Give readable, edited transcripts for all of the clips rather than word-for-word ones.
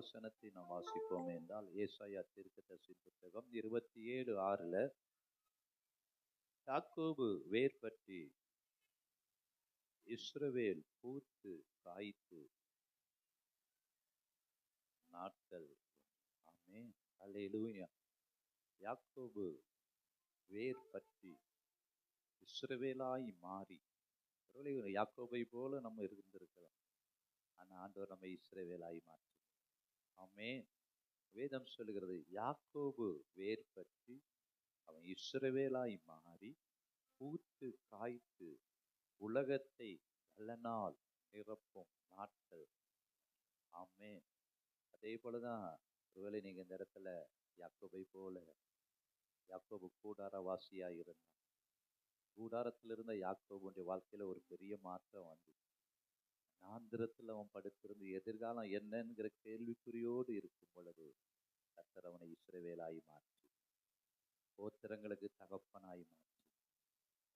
வசனத்தை நாம் வாசிப்போம் என்றால் ஏசாயா தீர்க்கதரிசி புத்தகம் 27:6 யாக்கோபு வேர் பற்றி இஸ்ரவேல் பூத்து காய்த்து நாட்கள். ஆமென், அல்லேலூயா. யாக்கோபு வேர் பற்றி இஸ்ரவேலாய் மாறி, யாக்கோபை போல நம்ம இருந்திருக்கலாம், ஆனா ஆண்டவர் நம்ம இஸ்ரவேலாய் மாற்றி. ஆமென். வேதம் சொல்லுகிறது, யாக்கோபு வேர் பற்றி அவன் இஸ்ரவேலாய் மாறி பூத்து காய்த்து உலகத்தை பலனால் நிரப்பும் நாட்கள். ஆமென். அதே போலதான் ஒருவேளை நீங்க இந்த இடத்துல யாக்கோபை போல, யாக்கோபு கூடாரவாசியா இருந்தான். கூடாரத்தில் இருந்த யாக்கோபுடைய வாழ்க்கையில ஒரு பெரிய மாற்றம் வந்து ஆந்திரத்தில் அவன் படுத்திருந்து எதிர்காலம் என்னங்கிற கேள்விக்குறியோடு இருக்கும் பொழுது கர்த்தர் அவனை இஸ்ரவேலாய் மாற்றி கோத்திரங்களுக்கு தகப்பனாய் மாற்றி.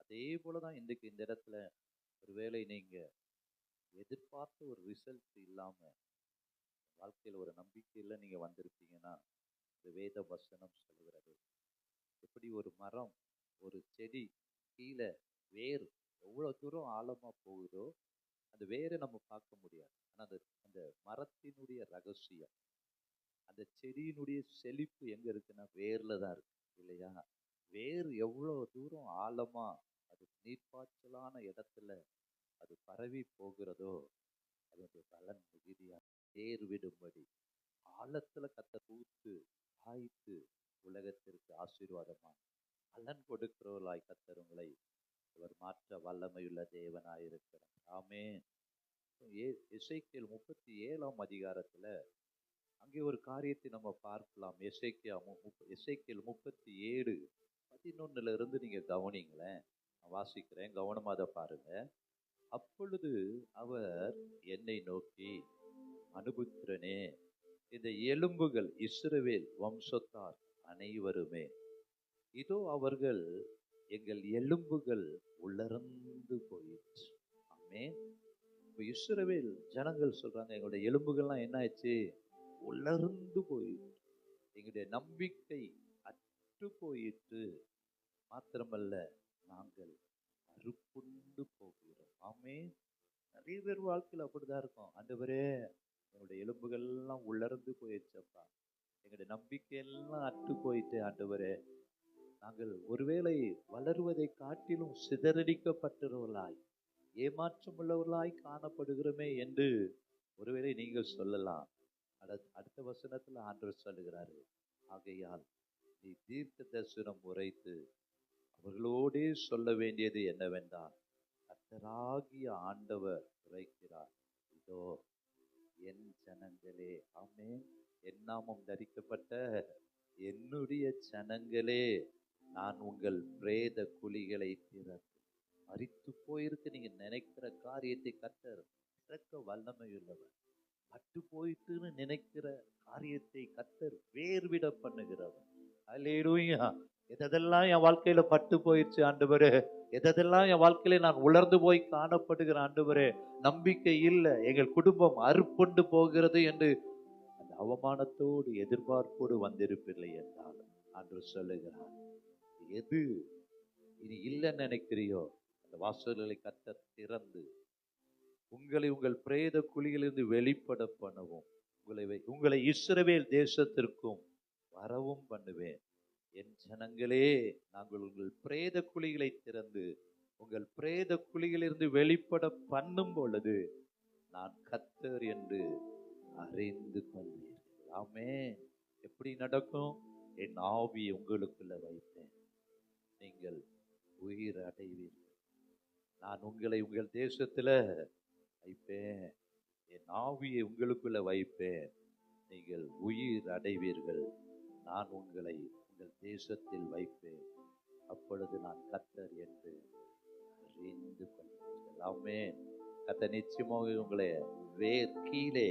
அதே போலதான் இன்றைக்கு இந்த இடத்துல ஒருவேளை நீங்க எதிர்பார்த்த ஒரு ரிசல்ட் இல்லாம வாழ்க்கையில் ஒரு நம்பிக்கையில் நீங்க வந்திருப்பீங்கன்னா, இந்த வேத வசனம் சொல்லுகிறது, எப்படி ஒரு மரம் ஒரு செடி கீழே வேர் எவ்வளவு தூரம் ஆழமா போகுதோ அந்த வேரை நம்ம பார்க்க முடியாது, ஆனா அந்த மரத்தினுடைய ரகசியம், அந்த செடியினுடைய செழிப்பு எங்க இருக்குன்னா வேர்ல தான் இருக்கு, இல்லையா? வேர் எவ்வளவு தூரம் ஆழமா அது நீர்ப்பாய்ச்சலான இடத்துல அது பரவி போகிறதோ அதனுடைய பலன் மிகுதியா வேர் விடும்படி ஆழத்துல கத்த பூத்து காய்த்து உலகத்திற்கு ஆசீர்வாதமா பலன் கொடுக்கிறவர்களாய் கர்த்தர் உங்களை அவர் மாற்ற வல்லமையுள்ள தேவனாயிருக்கிறார். ஆமென். எசேக்கியேல் 37ஆம் அதிகாரத்துல அங்கே ஒரு காரியத்தை நம்ம பார்க்கலாம். எசேக்கியேல் 37:11 நீங்க கவனிங்களேன், நான் வாசிக்கிறேன், கவனமா அதை பாருங்க. அப்பொழுது அவர் என்னை நோக்கி, மனுபுத்திரனே, இந்த எலும்புகள் இஸ்ரவேல் வம்சத்தார் அனைவருமே, இதோ அவர்கள் எங்கள் எலும்புகள் உலர்ந்து போயிற்று. ஆமென். இப்ப இஸ்ரவேல் ஜனங்கள் சொல்றாங்க, எங்களுடைய எலும்புகள்லாம் என்ன ஆயிடுச்சு? உலர்ந்து போயிற்று, எங்களுடைய நம்பிக்கை அற்று போயிற்று, மாத்திரமல்ல நாங்கள் அறுப்புண்டு போகிறோம். ஆமென். நிறைய பேர் வாழ்க்கையில் அப்படிதான் இருக்கும். ஆண்டவரே, எங்களுடைய எலும்புகள்லாம் உலர்ந்து போயிடுச்சப்பா, எங்களுடைய நம்பிக்கையெல்லாம் அற்று போயிட்டு ஆண்டவரே, நாங்கள் ஒருவேளை வளருவதை காட்டிலும் சிதறடிக்கப்பட்டவர்களாய் ஏமாற்றம் உள்ளவர்களாய் காணப்படுகிறோமே என்று ஒருவேளை நீங்கள் சொல்லலாம். அடுத்த வசனத்துல ஆண்டவர் சொல்லுகிறாரு, ஆகையால் நீ தீர்க்க தரிசனம் உரைத்து அவர்களோடே சொல்ல வேண்டியது என்னவென்றால், கர்த்தராகிய ஆண்டவர் உரைக்கிறார், இதோ என் ஜனங்களே, ஆமென், என் நாமம் தரிக்கப்பட்ட என்னுடைய ஜனங்களே, நான் உங்கள் பிரேத குழிகளை திறந்து, மரித்து போயிருக்கு நீங்க நினைக்கிற காரியத்தை கர்த்தர் திறக்க வல்லமை உள்ளவர். பட்டு போயிட்டுன்னு நினைக்கிற காரியத்தை கர்த்தர் வேர்விட பண்ணுகிறவர். அல்லேலூயா. எதெல்லாம் என் வாழ்க்கையில பட்டு போயிடுச்சு ஆண்டவரே, எதெல்லாம் என் வாழ்க்கையில நான் உலர்ந்து போய் காணப்படுகிற ஆண்டவரே, நம்பிக்கை இல்லை, எங்கள் குடும்பம் அறுப்புண்டு போகிறது என்று அந்த அவமானத்தோடு எதிர்பார்ப்போடு வந்திருப்பில்லை என்றால் ஆண்டவர் சொல்லுகிறார், எது இனி இல்லைன்னு நினைக்கிறியோ அந்த வாசல்களை கர்த்தர் திறந்து உங்களை உங்கள் பிரேத குழியிலிருந்து வெளிப்பட பண்ணவும், உங்களை இஸ்ரவேல் தேசத்திற்கும் வரவும் பண்ணுவேன். என் ஜனங்களே, நாங்கள் உங்கள் பிரேத குழிகளை திறந்து உங்கள் பிரேத குழியிலிருந்து வெளிப்பட பண்ணும் பொழுது நான் கர்த்தர் என்று அறிந்து கொள்வீர்கள். ஆமென். எப்படி நடக்கும்? என் ஆவியை உங்களுக்குள்ள வைப்பேன், நீங்கள் உயிர் அடைவீர்கள். நான் உங்களை உங்கள் தேசத்துல வைப்பேன், என் ஆவியை உங்களுக்குள்ள வைப்பேன், நீங்கள் உயிர் அடைவீர்கள். நான் உங்களை உங்கள் தேசத்தில் வைப்பேன், அப்பொழுது நான் கர்த்தர் என்று அறிந்து கொள்வீர்கள். ஆமென். கர்த்தர் நிச்சயமாக உங்களை வேர் கீழே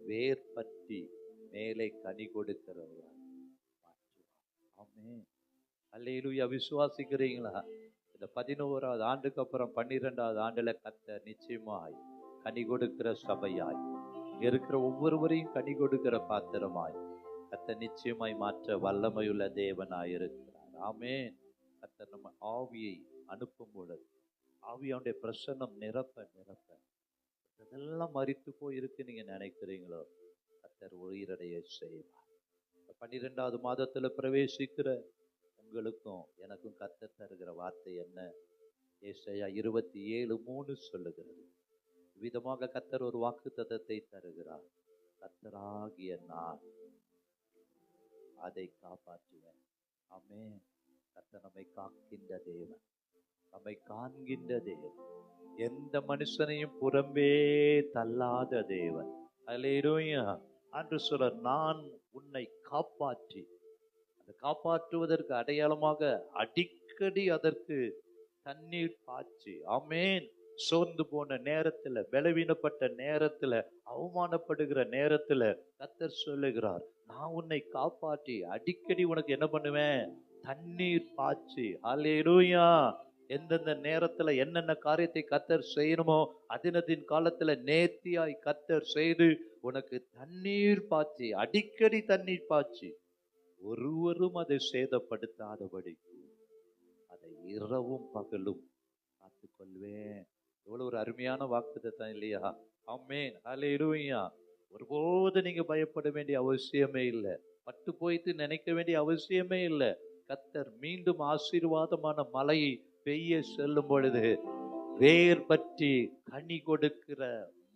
வேர் பற்றி மேலே கனி கொடுக்கிறவர்களாக மாற்றுவார். ஆமென். அல்லேலூயா. விசுவாசிக்கிறீங்களா? இந்த 11வது ஆண்டுக்கு அப்புறம் 12வது ஆண்டுல கர்த்தர் நிச்சயமாய் கனி கொடுக்கிற சபையாய் இங்க இருக்கிற ஒவ்வொருவரையும் கனி கொடுக்கிற பாத்திரமாய் கர்த்தர் நிச்சயமாய் மாற்ற வல்லமையுள்ள தேவனாய் இருக்கிறார். ஆமென். கர்த்தர் நம்ம ஆவியை அனுப்பும் பொழுது ஆவியானுடைய பிரசன்னம் நிரப்ப நிரப்ப இதெல்லாம் மரித்து போயிருக்கு நீங்க நினைக்கிறீங்களோ கர்த்தர் உயிரடைய செய்வார். 12வது மாதத்துல பிரவேசிக்கிற உங்களுக்கும் எனக்கும் கர்த்தர் தருகிற வார்த்தை என்ன? ஏசாயா 27:3 சொல்லுகிறது. விதமாக கர்த்தர் ஒரு வாக்குத்தத்தத்தை தருகிறார். கர்த்தராகிய நான் அதை காப்பாற்றுவேன். ஆமென். கர்த்தர் நம்மை காக்கின்ற தேவன், நம்மை காண்கின்ற தேவன், எந்த மனுஷனையும் புறம்பே தள்ளாத தேவன். அல்லேலூயா. அன்று சொல்றார், நான் உன்னை காப்பாற்றி, அந்த காப்பாற்றுவதற்கு அடையாளமாக அடிக்கடி அதற்கு தண்ணீர் பாய்ச்சி. ஆமென். சோர்ந்து போன நேரத்துல, பலவீனப்பட்ட நேரத்துல, அவமானப்படுகிற நேரத்துல கர்த்தர் சொல்லுகிறார், நான் உன்னை காப்பாற்றி அடிக்கடி உனக்கு என்ன பண்ணுவேன்? தண்ணீர் பாய்ச்சி. அல்லேலூயா. எந்தெந்த நேரத்துல என்னென்ன காரியத்தை கர்த்தர் செய்யணுமோ அதினத்தின் காலத்துல நேர்த்தியாய் கர்த்தர் செய்து உனக்கு தண்ணீர் பாய்ச்சி, அடிக்கடி தண்ணீர் பாய்ச்சி, ஒருவரும் அதை சேதப்படுத்தாதபடிக்கு அதை இரவும் பகலும் காத்துக்கொள்வேன். எவ்வளவு ஒரு அருமையான வாக்குத்தத்தம் இல்லையா? ஆமென். அல்லேலூயா. ஒருபோது நீங்க பயப்பட வேண்டிய அவசியமே இல்லை, பட்டு போயிட்டு நினைக்க வேண்டிய அவசியமே இல்லை. கர்த்தர் மீண்டும் ஆசீர்வாதமான மழையை பெய்ய செல்லும் பொழுது வேர் பற்றி கனி கொடுக்கிற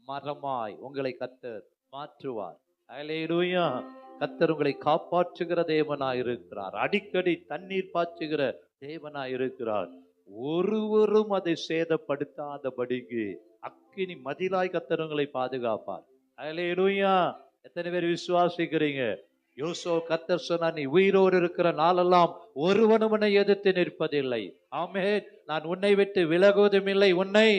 மரமாய் உங்களை கர்த்தர் மாற்றுவார். அல்லேலூயா. கர்த்தர் உங்களை காப்பாற்றுகிற தேவனாய் இருக்கிறார். அடிக்கடி தண்ணீர் பாய்ச்சுகிற தேவனாய் இருக்கிறார். ஒருவரும் அதை சேதப்படுத்தாதபடிக்கு அக்கினி மதிலாய் கர்த்தர் உங்களை பாதுகாப்பார். அல்லேலூயா. எத்தனை பேர் விசுவாசிக்கிறீங்க? யோசோ கர்த்தர் சொன்னார், நீ உயிரோடு இருக்கிற நாளெல்லாம் ஒருவனும் உன்னை எதிர்த்து நிற்பதில்லை. ஆமென். நான் உன்னை விட்டு விலகுவதும் இல்லை, உன்னை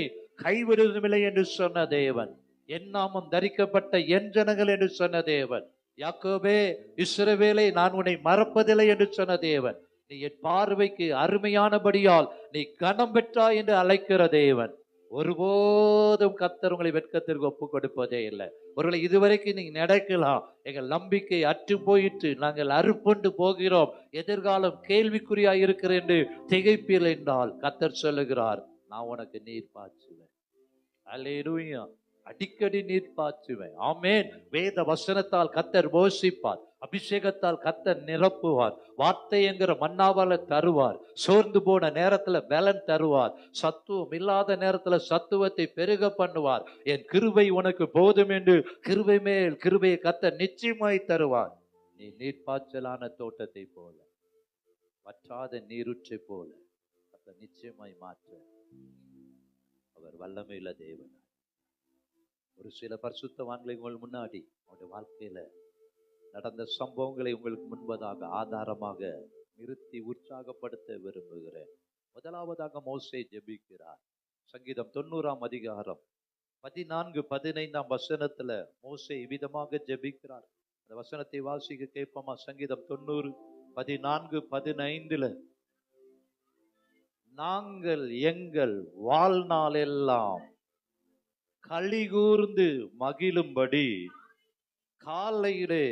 கைவிடுவதும் இல்லை என்று சொன்ன தேவன். என் நாமம் தரிக்கப்பட்ட என் ஜனங்கள் என்று சொன்ன தேவன். யாக்கோபே, இஸ்ரவேலை நான் உன்னை மறப்பதில்லை என்று சொன்ன தேவன். நீ என் பார்வைக்கு அருமையானபடியால் நீ கனம் பெற்றாய் என்று அழைக்கிற தேவன். ஒருபோதும் கர்த்தர் உங்களை வெட்கத்திற்கு ஒப்பு கொடுப்பதே இல்லை. ஒருவேளை இதுவரைக்கும் நீங்க நடக்கலாம், எங்கள் நம்பிக்கை அற்று போயிட்டு நாங்கள் அறுப்புண்டு போகிறோம், எதிர்காலம் கேள்விக்குறியாய் இருக்கிறேன் என்று திகைப்பீர்கள் என்றால் கர்த்தர் சொல்லுகிறார், நான் உனக்கு நீர் பாய்ச்சுவேன். அல்லேலூயா. அடிக்கடி நீர் பாய்ச்சுவேன். ஆமென். வேத வசனத்தால் கர்த்தர் போஷிப்பார், அபிஷேகத்தால் கர்த்தர் நிரப்புவார், வார்த்தை என்கிற மன்னாவால தருவார், சோர்ந்து போன நேரத்துல பலன் தருவார், சத்துவம் இல்லாத நேரத்துல சத்துவத்தை பெருக பண்ணுவார். என் கிருபை உனக்கு போதும் என்று கிருபை மேல் கிருபையை கர்த்தர் நிச்சயமாய் தருவார். நீ நீர்ப்பாய்ச்சலான தோட்டத்தை போல, வற்றாத நீருற்றை போல கர்த்தர் நிச்சயமாய் மாற்ற அவர் வல்லமையுள்ள தேவன். ஒரு சில பரிசுத்தவான்களை உங்கள் முன்னாடி அவருடைய வாழ்க்கையில நடந்த சம்பவங்களை உங்களுக்கு முன்பதாக ஆதாரமாக நிறுத்தி உற்சாகப்படுத்த விரும்புகிறேன். முதலாவதாக மோசே ஜெபிக்கிறார். சங்கீதம் 90ஆம் அதிகாரம் 14-15 வசனத்துல மோசே இவ்விதமாக ஜெபிக்கிறார். அந்த வசனத்தை வாசிக்க கேட்போமா? சங்கீதம் 90:14-15. நாங்கள் எங்கள் வாழ்நாளெல்லாம் களிகூர்ந்து மகிழும்படி காலையிலே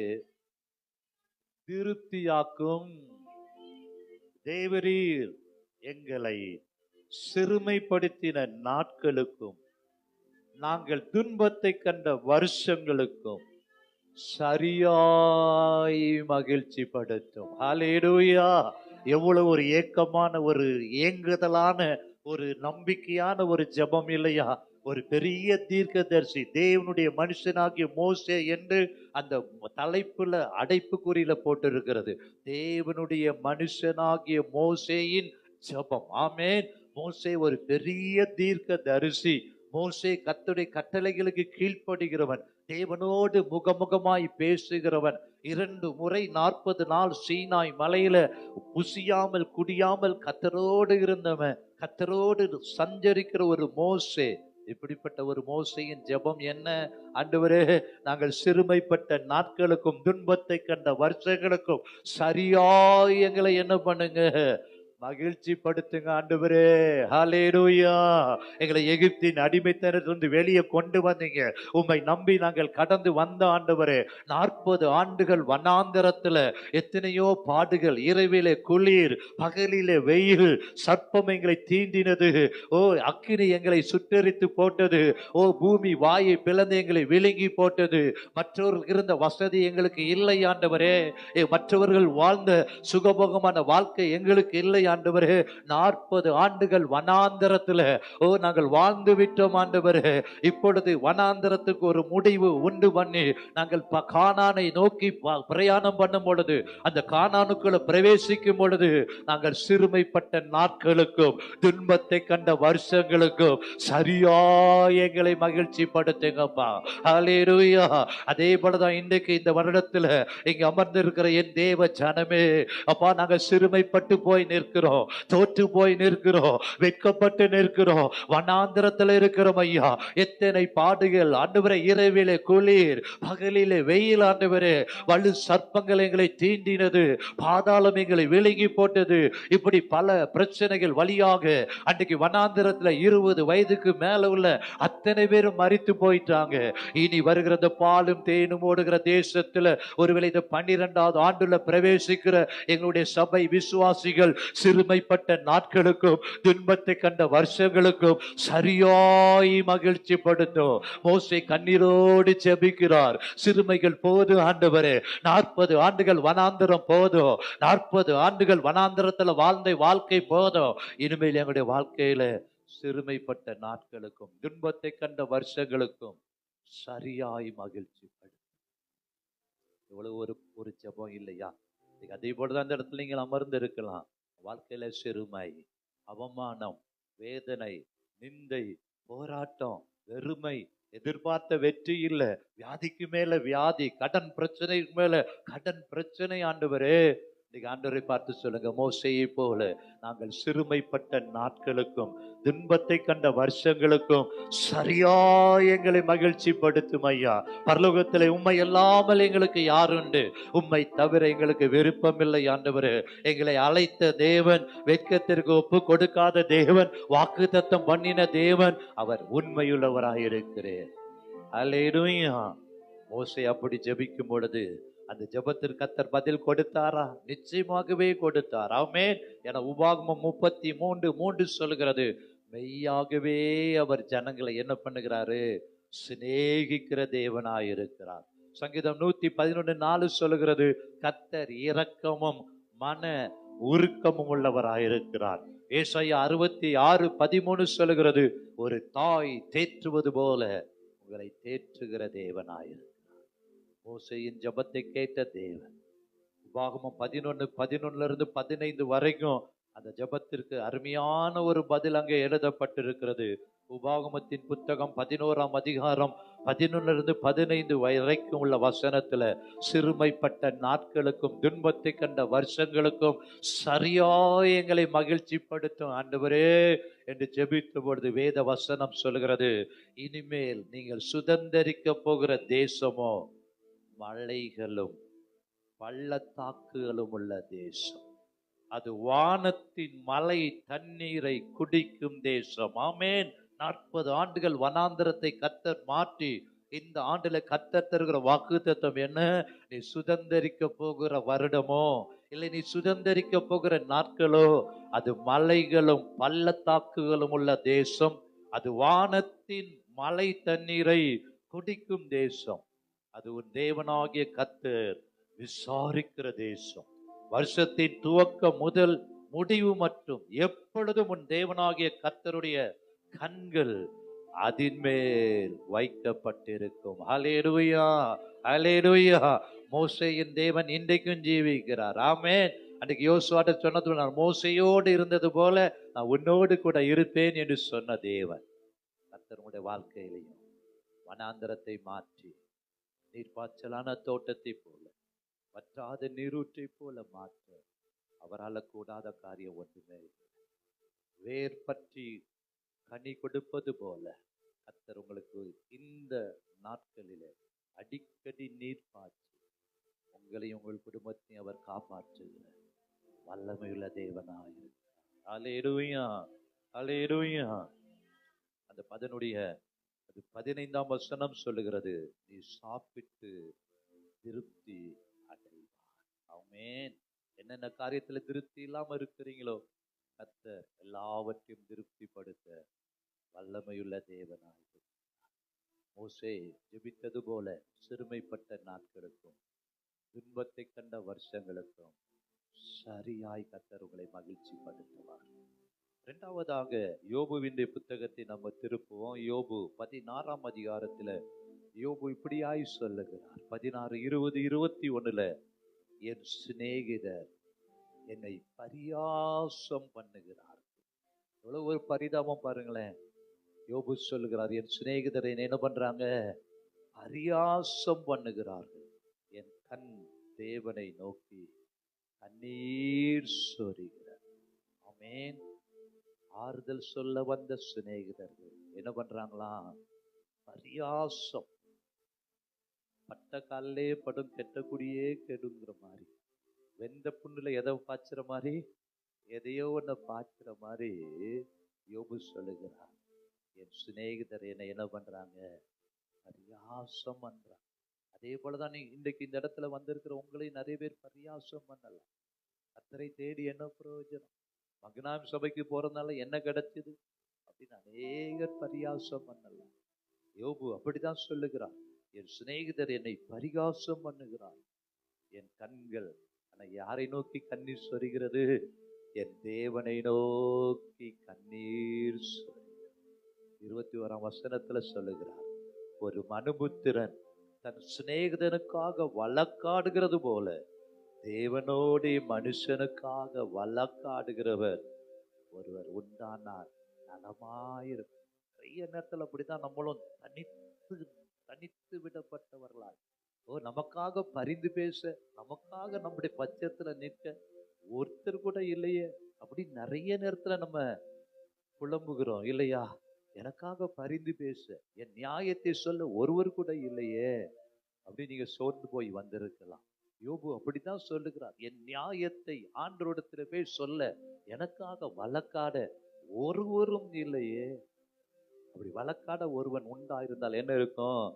திருப்தியாக்கும் தேவரீர் எங்களை சிறுமைப்படுத்தின நாட்களுக்கும் நாங்கள் துன்பத்தை கண்ட வருஷங்களுக்கும் சரியாய் மகிழ்ச்சி படுத்தும். ஹல்லேலூயா. எவ்வளவு ஒரு ஏக்கமான, ஒரு ஏங்குதலான, ஒரு நம்பிக்கையான ஒரு ஜெபம் இல்லையா? ஒரு பெரிய தீர்க்கதரிசி, தேவனுடைய மனுஷனாகிய மோசே என்று அந்த தலைப்புல அடைப்புக்குறியில போட்டிருக்கிறது. தேவனுடைய மனுஷனாகிய மோசேயின் ஜெபம். ஆமென். மோசே ஒரு பெரிய தீர்க்கதரிசி. மோசே கர்த்தருடைய கட்டளைகளுக்கு கீழ்ப்படுகிறவன், தேவனோடு முகமுகமாய் பேசுகிறவன். 2 முறை 40 நாள் சீனாய் மலையில புசியாமல் குடியாமல் கர்த்தரோடு இருந்தவன், கர்த்தரோடு சஞ்சரிக்கிற ஒரு மோசே. இப்படிப்பட்ட ஒரு மோசேயின் ஜெபம் என்ன? ஆண்டவரே, நாங்கள் சிறுமைப்பட்ட நாட்களுக்கும் துன்பத்தை கண்ட வருஷங்களுக்கும் சரியாய் எங்களை என்ன பண்ணுங்க, மகிழ்ச்சி படுத்துங்க ஆண்டவரே. ஹalleluya. எங்களை எகிப்தின் அடிமைத்தனத்திலிருந்து வெளியே கொண்டு வந்தீங்க. உம்மை நம்பி நாங்கள் கடந்து வந்த ஆண்டவரே. 40 ஆண்டுகள் வனாந்தரத்துல எத்தனையோ பாடுகள், இரவிலே குளிர், பகலிலே வெயில், சர்ப்பம் எங்களை தீண்டினது. ஓ, அக்கினி எங்களை சுட்டெரித்து போட்டது. ஓ, பூமி வாயை பிளந்து எங்களை விழுங்கி போட்டது. மற்றவர்களுக்கு இருந்த வசதி எங்களுக்கு இல்லை ஆண்டவரே. மற்றவர்கள் வாழ்ந்த சுகபோகமான வாழ்க்கை எங்களுக்கு இல்லை ஆண்டவரே. 40 ஆண்டுகள் வனாந்தரத்துல ஓ நாங்கள் வாழ்ந்து விட்டோம் ஆண்டவரே. இப்பொழுது வனாந்தரத்துக்கு ஒரு முடிவு உண்டு பண்ணி நாங்கள் கானானை நோக்கி பிரயாணம் பண்ணும் பொழுது, அந்த கானானுக்குள்ள பிரவேசிக்கும் பொழுது, நாங்கள் சிறுமைப்பட்ட நாட்களுக்கும் துன்பத்தை கண்ட வருஷங்களுக்கும் சரியா எங்களை மகிழ்ச்சி படுத்துங்கப்பா. ஹல்லேலூயா. அதே போலதான் இன்றைக்கு இந்த வருடத்துல இங்க அமர்ந்து இருக்கிற என் தேவ ஜனமே, அப்பா நாங்க சிறுமைப்பட்டு போய் நிற்கிறோம், தோற்று போய் நிற்கிறோம், வெட்கப்பட்டு நிற்கிறோம், வனாந்திரத்தில் இருக்கிறோம் ஐயா. எத்தனை பாடுகள் ஆண்டவரே, இரவிலே குளிர், பகலிலே வெயில் ஆண்டவரே. வலு சர்ப்பங்கள் எங்களை தீண்டினது, பாதாளம் எங்களை விழுங்கி போட்டது. இப்படி பல பிரச்சனைகள் வழியாக அன்றைக்கு வனாந்திரத்துல 20 வயதுக்கு மேல உள்ள அத்தனை பேரும் மரித்து போயிட்டாங்க. இனி வருகிற பாலும் தேனும் ஓடுகிற தேசத்துல ஒருவேளை இந்த 12வது ஆண்டுல பிரவேசிக்கிற எங்களுடைய சபை விசுவாசிகள் சிறுமைப்பட்ட நாட்களுக்கும் துன்பத்தை கண்ட வருஷங்களுக்கும் சரியாய் மகிழ்ச்சி படுத்தும். மோசே கண்ணீரோடு ஜெபிக்கிறார். சிறுமைகள் போதும் ஆண்டவரே, 40 ஆண்டுகள் வனாந்தரம் போதும், 40 ஆண்டுகள் வனாந்தரத்துல வாழ்ந்த வாழ்க்கை போதும். இனிமேல் எங்களுடைய வாழ்க்கையில சிறுமைப்பட்ட நாட்களுக்கும் துன்பத்தை கண்ட வருஷங்களுக்கும் சரியாய் மகிழ்ச்சி படும். இவ்வளவு ஒரு ஜெபம் இல்லையா? அதே போலதான் அந்த இடத்துல நீங்கள் அமர்ந்து இருக்கலாம். வாழ்க்கையில சிறுமை, அவமானம், வேதனை, நிந்தை, போராட்டம், வெறுமை, எதிர்பார்த்த வெற்றி இல்லை, வியாதிக்கு மேல வியாதி, கடன் பிரச்சனைக்கு மேல கடன் பிரச்சனை ஆண்டவரே. இன்னைக்கு ஆண்டவரை பார்த்து சொல்லுங்க, மோசேயை போல நாங்கள் சிறுமைப்பட்ட நாட்களுக்கும் துன்பத்தை கண்ட வருஷங்களுக்கும் சரியா எங்களை மகிழ்ச்சி படுத்தும் ஐயா. பரலோகத்தில் உம்மை இல்லாமல் எங்களுக்கு யாருண்டு? உம்மை தவிர எங்களுக்கு விருப்பம் இல்லை ஆண்டவரே. எங்களை அழைத்த தேவன், வெட்கத்திற்கு ஒப்பு கொடுக்காத தேவன், வாக்குத்தத்தம் பண்ணின தேவன், அவர் உண்மையுள்ளவராயிருக்கிறேன். அல்லேலூயா. மோசே அப்படி ஜெபிக்கும் பொழுது அந்த ஜெபத்திற்கு கர்த்தர் பதில் கொடுத்தாரா? நிச்சயமாகவே கொடுத்தார். ஆமென். என உபாகமம் 33:3 சொல்லுகிறது, மெய்யாகவே அவர் ஜனங்களை என்ன பண்ணுகிறாரு? சிநேகிக்கிற தேவனாயிருக்கிறார். சங்கீதம் 111:4 சொல்லுகிறது, கர்த்தர் இரக்கமும் மன உருக்கமும் உள்ளவராயிருக்கிறார். ஏசாயா 66:13 சொல்லுகிறது, ஒரு தாய் தேற்றுவது போல உங்களை தேற்றுகிற தேவனாயிருக்கிறார். மோசேயின் ஜெபத்தை கேட்ட தேவன். உபாகமம் 11:15 வரைக்கும் அந்த ஜெபத்திற்கு அருமையான ஒரு பதில் அங்கே எழுதப்பட்டிருக்கிறது. உபாகமத்தின் புத்தகம் 11ஆம் அதிகாரம் 11-15 வரைக்கும் உள்ள வசனத்துல சிறுமைப்பட்ட நாட்களுக்கும் துன்பத்தை கண்ட வருஷங்களுக்கும் சரியா எங்களை மகிழ்ச்சி படுத்தும் ஆண்டவரே என்று ஜெபித்த பொழுது வேத வசனம் சொல்கிறது, இனிமேல் நீங்கள் சுதந்தரிக்க போகிற தேசமோ மலைகளும் பள்ளத்தாக்குகளும் உள்ள தேசம். அது வானத்தின் மலை தண்ணீரை குடிக்கும் தேசம். ஆமென். 40 ஆண்டுகள் வனாந்தரத்தை கர்த்தர் மாற்றி இந்த ஆண்டுல கர்த்தர் தருகிற வாக்குத்தத்தம் என்ன? நீ சுதந்தரிக்க போகிற வருடமோ இல்லை நீ சுதந்தரிக்க போகிற நாட்களோ அது மலைகளும் பள்ளத்தாக்குகளும் உள்ள தேசம். அது வானத்தின் மலை தண்ணீரை குடிக்கும் தேசம். அது உன் தேவனாகிய கர்த்தர் விசாரிக்கிற தேசம். வருஷத்தின் துவக்கம் முதல் முடிவு மற்றும் எப்பொழுதும் உன் தேவனாகிய கர்த்தருடைய கண்கள் அதின் மேல் வைக்கப்பட்டிருக்கும். ஹல்லேலூயா, ஹல்லேலூயா. மோசேயின் தேவன் இன்றைக்கும் ஜீவிக்கிறார். ஆமென். அன்றைக்கு யோசுவாட்ட சொன்னது, நான் மோசையோடு இருந்தது போல நான் உன்னோடு கூட இருப்பேன் என்று சொன்ன தேவன் கர்த்தருடைய வாழ்க்கையிலையும் வனாந்தரத்தை மாற்றி நீர்ப்பாய்ச்சலான தோட்டத்தை போல, வற்றாத நீரூற்றை போல மாற்ற அவரால் கூடாத காரியம் ஒன்றுமே. வேர் பற்றி கனி கொடுப்பது போல கர்த்தர் உங்களுக்கு இந்த நாட்களிலே அடிக்கடி நீர் பாய்ச்சி உங்களையும் உங்கள் குடும்பத்தையும் அவர் காப்பாற்றுகிற வல்லமையுள்ள தேவனாயிருக்கிறார். அல்லேலூயா, அல்லேலூயா. அந்த பதனுடைய 15ஆம் வசனம் சொல்லுகிறது, நீ சாப்பிட்டு திருப்தி அடைவாய். ஆமென். என்னென்ன காரியத்துல திருப்தி இல்லாம இருக்கிறீங்களோ கர்த்தர் எல்லாவற்றையும் திருப்திப்படுத்த வல்லமையுள்ள தேவனாய். மோசே ஜெபித்தது போல சிறுமைப்பட்ட நாட்களுக்கும் துன்பத்தை கண்ட வருஷங்களுக்கும் சரியாய் கர்த்தர் உங்களை மகிழ்ச்சி படுத்துவார். இரண்டாவதாக யோபுவின் புத்தகத்தை நம்ம திருப்புவோம். யோபு 16ஆம் அதிகாரத்துல யோபு இப்படியாய் சொல்லுகிறார். 16, 20, 21 என் சிநேகிதர் என்னை பரியாசம் பண்ணுகிறார். எவ்வளவு ஒரு பரிதாபம் பாருங்களேன். யோபு சொல்லுகிறார், என் சிநேகிதரை என்ன பண்றாங்க? பரியாசம் பண்ணுகிறார்கள். என் கண் தேவனை நோக்கி கண்ணீர் சொரிகிறார். ஆமென். ஆறுதல் சொல்ல வந்த சிநேகிதர்கள் என்ன பண்றாங்களாம்? பரியாசம். பட்ட காலிலே படும் கெட்ட குடியே கெடுங்கிற மாதிரி, வெந்த புண்ணுல எதை பாய்ச்சுற மாதிரி, எதையோ ஒன்ன பாய்ச்சுற மாதிரி யோபு சொல்லுகிறார், என் சிநேகிதர் என்ன பண்றாங்க? பரியாசம் பண்றாங்க. அதே போலதான் இன்றைக்கு இந்த இடத்துல வந்திருக்கிற உங்களையும் நிறைய பேர் பரியாசம் பண்ணலாம். கர்த்தரை தேடி என்ன பிரயோஜனம்? மகனாம் சபைக்கு போறதுனால என்ன கிடைச்சது அப்படின்னு அநேகர் பரியாசம் பண்ணலாம். யோபு அப்படிதான் சொல்லுகிறார், என் சிநேகிதர் என்னை பரிகாசம் பண்ணுகிறார். என் கண்கள் ஆனா யாரை நோக்கி கண்ணீர் சொரிகிறது? என் தேவனை நோக்கி கண்ணீர் சொரிகிறது. 21ஆம் வசனத்துல சொல்லுகிறார், ஒரு மனுபுத்திரன் தன் சிநேகிதனுக்காக வழக்காடுகிறது போல தேவனோடு மனுஷனுக்காக வழக்காடுகிறவர் ஒருவர் உண்டானார் நலமாயிருக்கும். நிறைய நேரத்துல அப்படிதான் நம்மளும் தனித்து விடப்பட்டவர்களாய், நமக்காக பரிந்து பேச, நமக்காக நம்முடைய பட்சத்துல நிற்க ஒருத்தர் கூட இல்லையே அப்படி நிறைய நேரத்துல நம்ம புலம்புகிறோம் இல்லையா? எனக்காக பரிந்து பேச, என் நியாயத்தை சொல்ல ஒருவர் கூட இல்லையே அப்படி நீங்க சோர்ந்து போய் வந்திருக்கலாம். யோபு அப்படித்தான் சொல்லுகிறார், என் நியாயத்தை ஆண்டவரிடத்துல போய் சொல்ல எனக்காக வழக்காட ஒருவரும் இல்லையே. அப்படி வழக்காட ஒருவன் உண்டாயிருந்தால் என்ன இருக்கும்?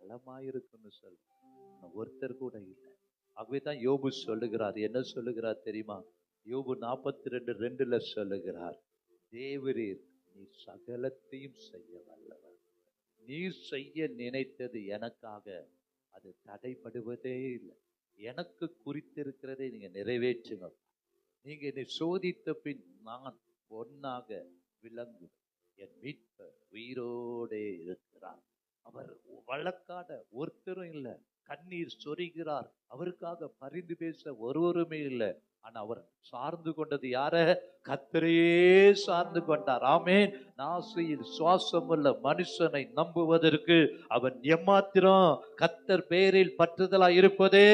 நலமாயிருக்குன்னு சொல்ல ஒருத்தர் கூட இல்லை. ஆகவே தான் யோபு சொல்லுகிறார், என்ன சொல்லுகிறார் தெரியுமா? யோபு 42:2 சொல்லுகிறார், தேவரீர் நீ சகலத்தையும் செய்ய வல்லவர், நீ செய்ய நினைத்தது எனக்காக அது தடைபடுவதே இல்லை. எனக்கு குறித்திருக்கிறதை நீங்க நிறைவேற்றுங்க. நீங்க என்னை சோதித்த பின் நான் பொன்னாக விளங்கு. என் மீட்பர் உயிரோடே இருக்கிறார். அவர் வழக்காட ஒருத்தரும் இல்லை. கண்ணீர் சொரிகிறார், அவருக்காக பரிந்து பேச ஒருவருமே இல்லை. ஆனா அவர் சார்ந்து கொண்டது யார? கர்த்தரையே சார்ந்து கொண்டார். ஆமென். நாசியில் சுவாசம் உள்ள மனுஷனை நம்புவதற்கு அவன் எம்மாத்திரம் கர்த்தர் பேரில் பற்றுதலா இருப்பதே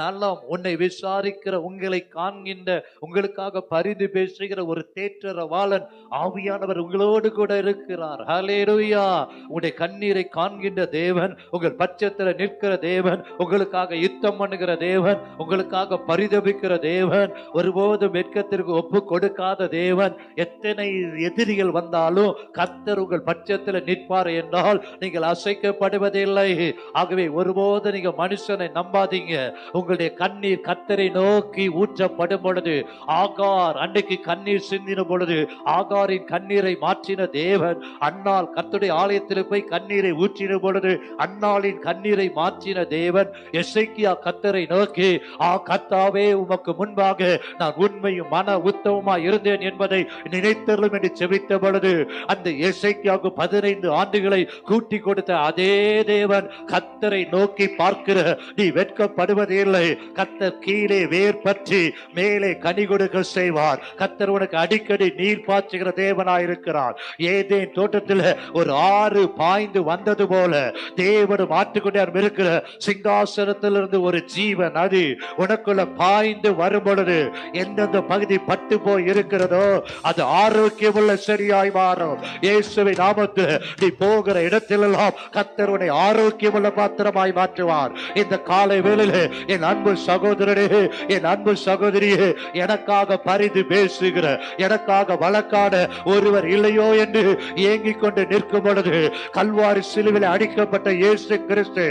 நலம். உன்னை விசாரிக்கிற, உங்களை காண்கின்ற, உங்களுக்காக பரிந்து பேசுகிற ஒரு தேற்றரவாளன் ஆவியானவர் உங்களோடு கூட இருக்கிறார். ஹல்லேலூயா. உங்களுடைய கண்ணீரை காண்கின்ற தேவன், உங்கள் பட்சத்துல நிற்கிற தேவன், உங்களுக்காக யுத்தம் பண்ணுகிற தேவன், உங்களுக்காக பரிதபிக்கிற தேவன், ஒருபோதும் வெட்கத்திற்கு ஒப்பு கொடுக்காத தேவன். எத்தனை எதிரிகள் வந்தாலும் கர்த்தர் உங்கள் பட்சத்தில் நிற்பார் என்றால் நீங்கள் அசைக்கப்படுவதில்லை. ஆகவே ஒருபோது நீங்க மனுஷனை நம்பாதீங்க. உங்களுடைய கண்ணீர் கர்த்தரை நோக்கி ஊற்றப்படும் பொழுது, ஆகார் அன்னைக்கு கண்ணீர் சிந்தின பொழுது ஆகாரின் கண்ணீரை மாற்றின தேவன், அன்னாள் கர்த்தருடைய ஆலயத்தில் போய் கண்ணீரை ஊற்றின பொழுது அன்னாளின் கண்ணீரை மாற்றின தேவன் எசேக்கியா கர்த்தரை நோக்கி, கர்த்தாவே உமக்கு முன்பாக நான் உண்மையும் மன உத்தமமாய் இருந்தேன் என்பதை நினைத்தருளும் என்று செபித்த பொழுது அந்த எசேக்கியாவுக்கு 15 ஆண்டுகளை கூட்டி கொடுத்த அதே தேவன் கர்த்தரை நோக்கி பார்க்கிற, நீ வெட்கப்படுவதே இல்லை. கர்த்தர் கீழே வேர் பற்றி மேலே கனி கொடுக்க செய்வார். கர்த்தர் உனக்கு அடிக்கடி நீர் பாய்ச்சுகிற தேவனாயிருக்கிறார். ஏதேன் தோட்டத்தில் ஒரு ஆறு பாய்ந்து வந்தது போல தேவனும் ஆட்டுக்குட்டியார் இருக்கிற சிங்காசனத்திலிருந்து ஒரு ஜீவ நதி உனக்குள்ள பாய்ந்து வரும்பொழுது பொழுது எந்தெந்த பகுதி பட்டு போய் இருக்கிறதோ அது ஆரோக்கியமுள்ள சரியாய் மாறும். இயேசுவின் நாமத்தில் நீ போகிற இடத்திலெல்லாம் கர்த்தருடைய ஆரோக்கியமுள்ள பாத்திரமாய் மாற்றுவார். இந்த காலை வேளையிலே என் அன்பு சகோதரனே, என் அன்பு சகோதரியே, எனக்காக பரிந்து பேசுகிற, எனக்காக வழக்காட ஒருவர் இல்லையோ என்று ஏங்கிக் கொண்டு நிற்கும் பொழுது கல்வாரி சிலுவையில் அடிக்கப்பட்ட இயேசு கிறிஸ்து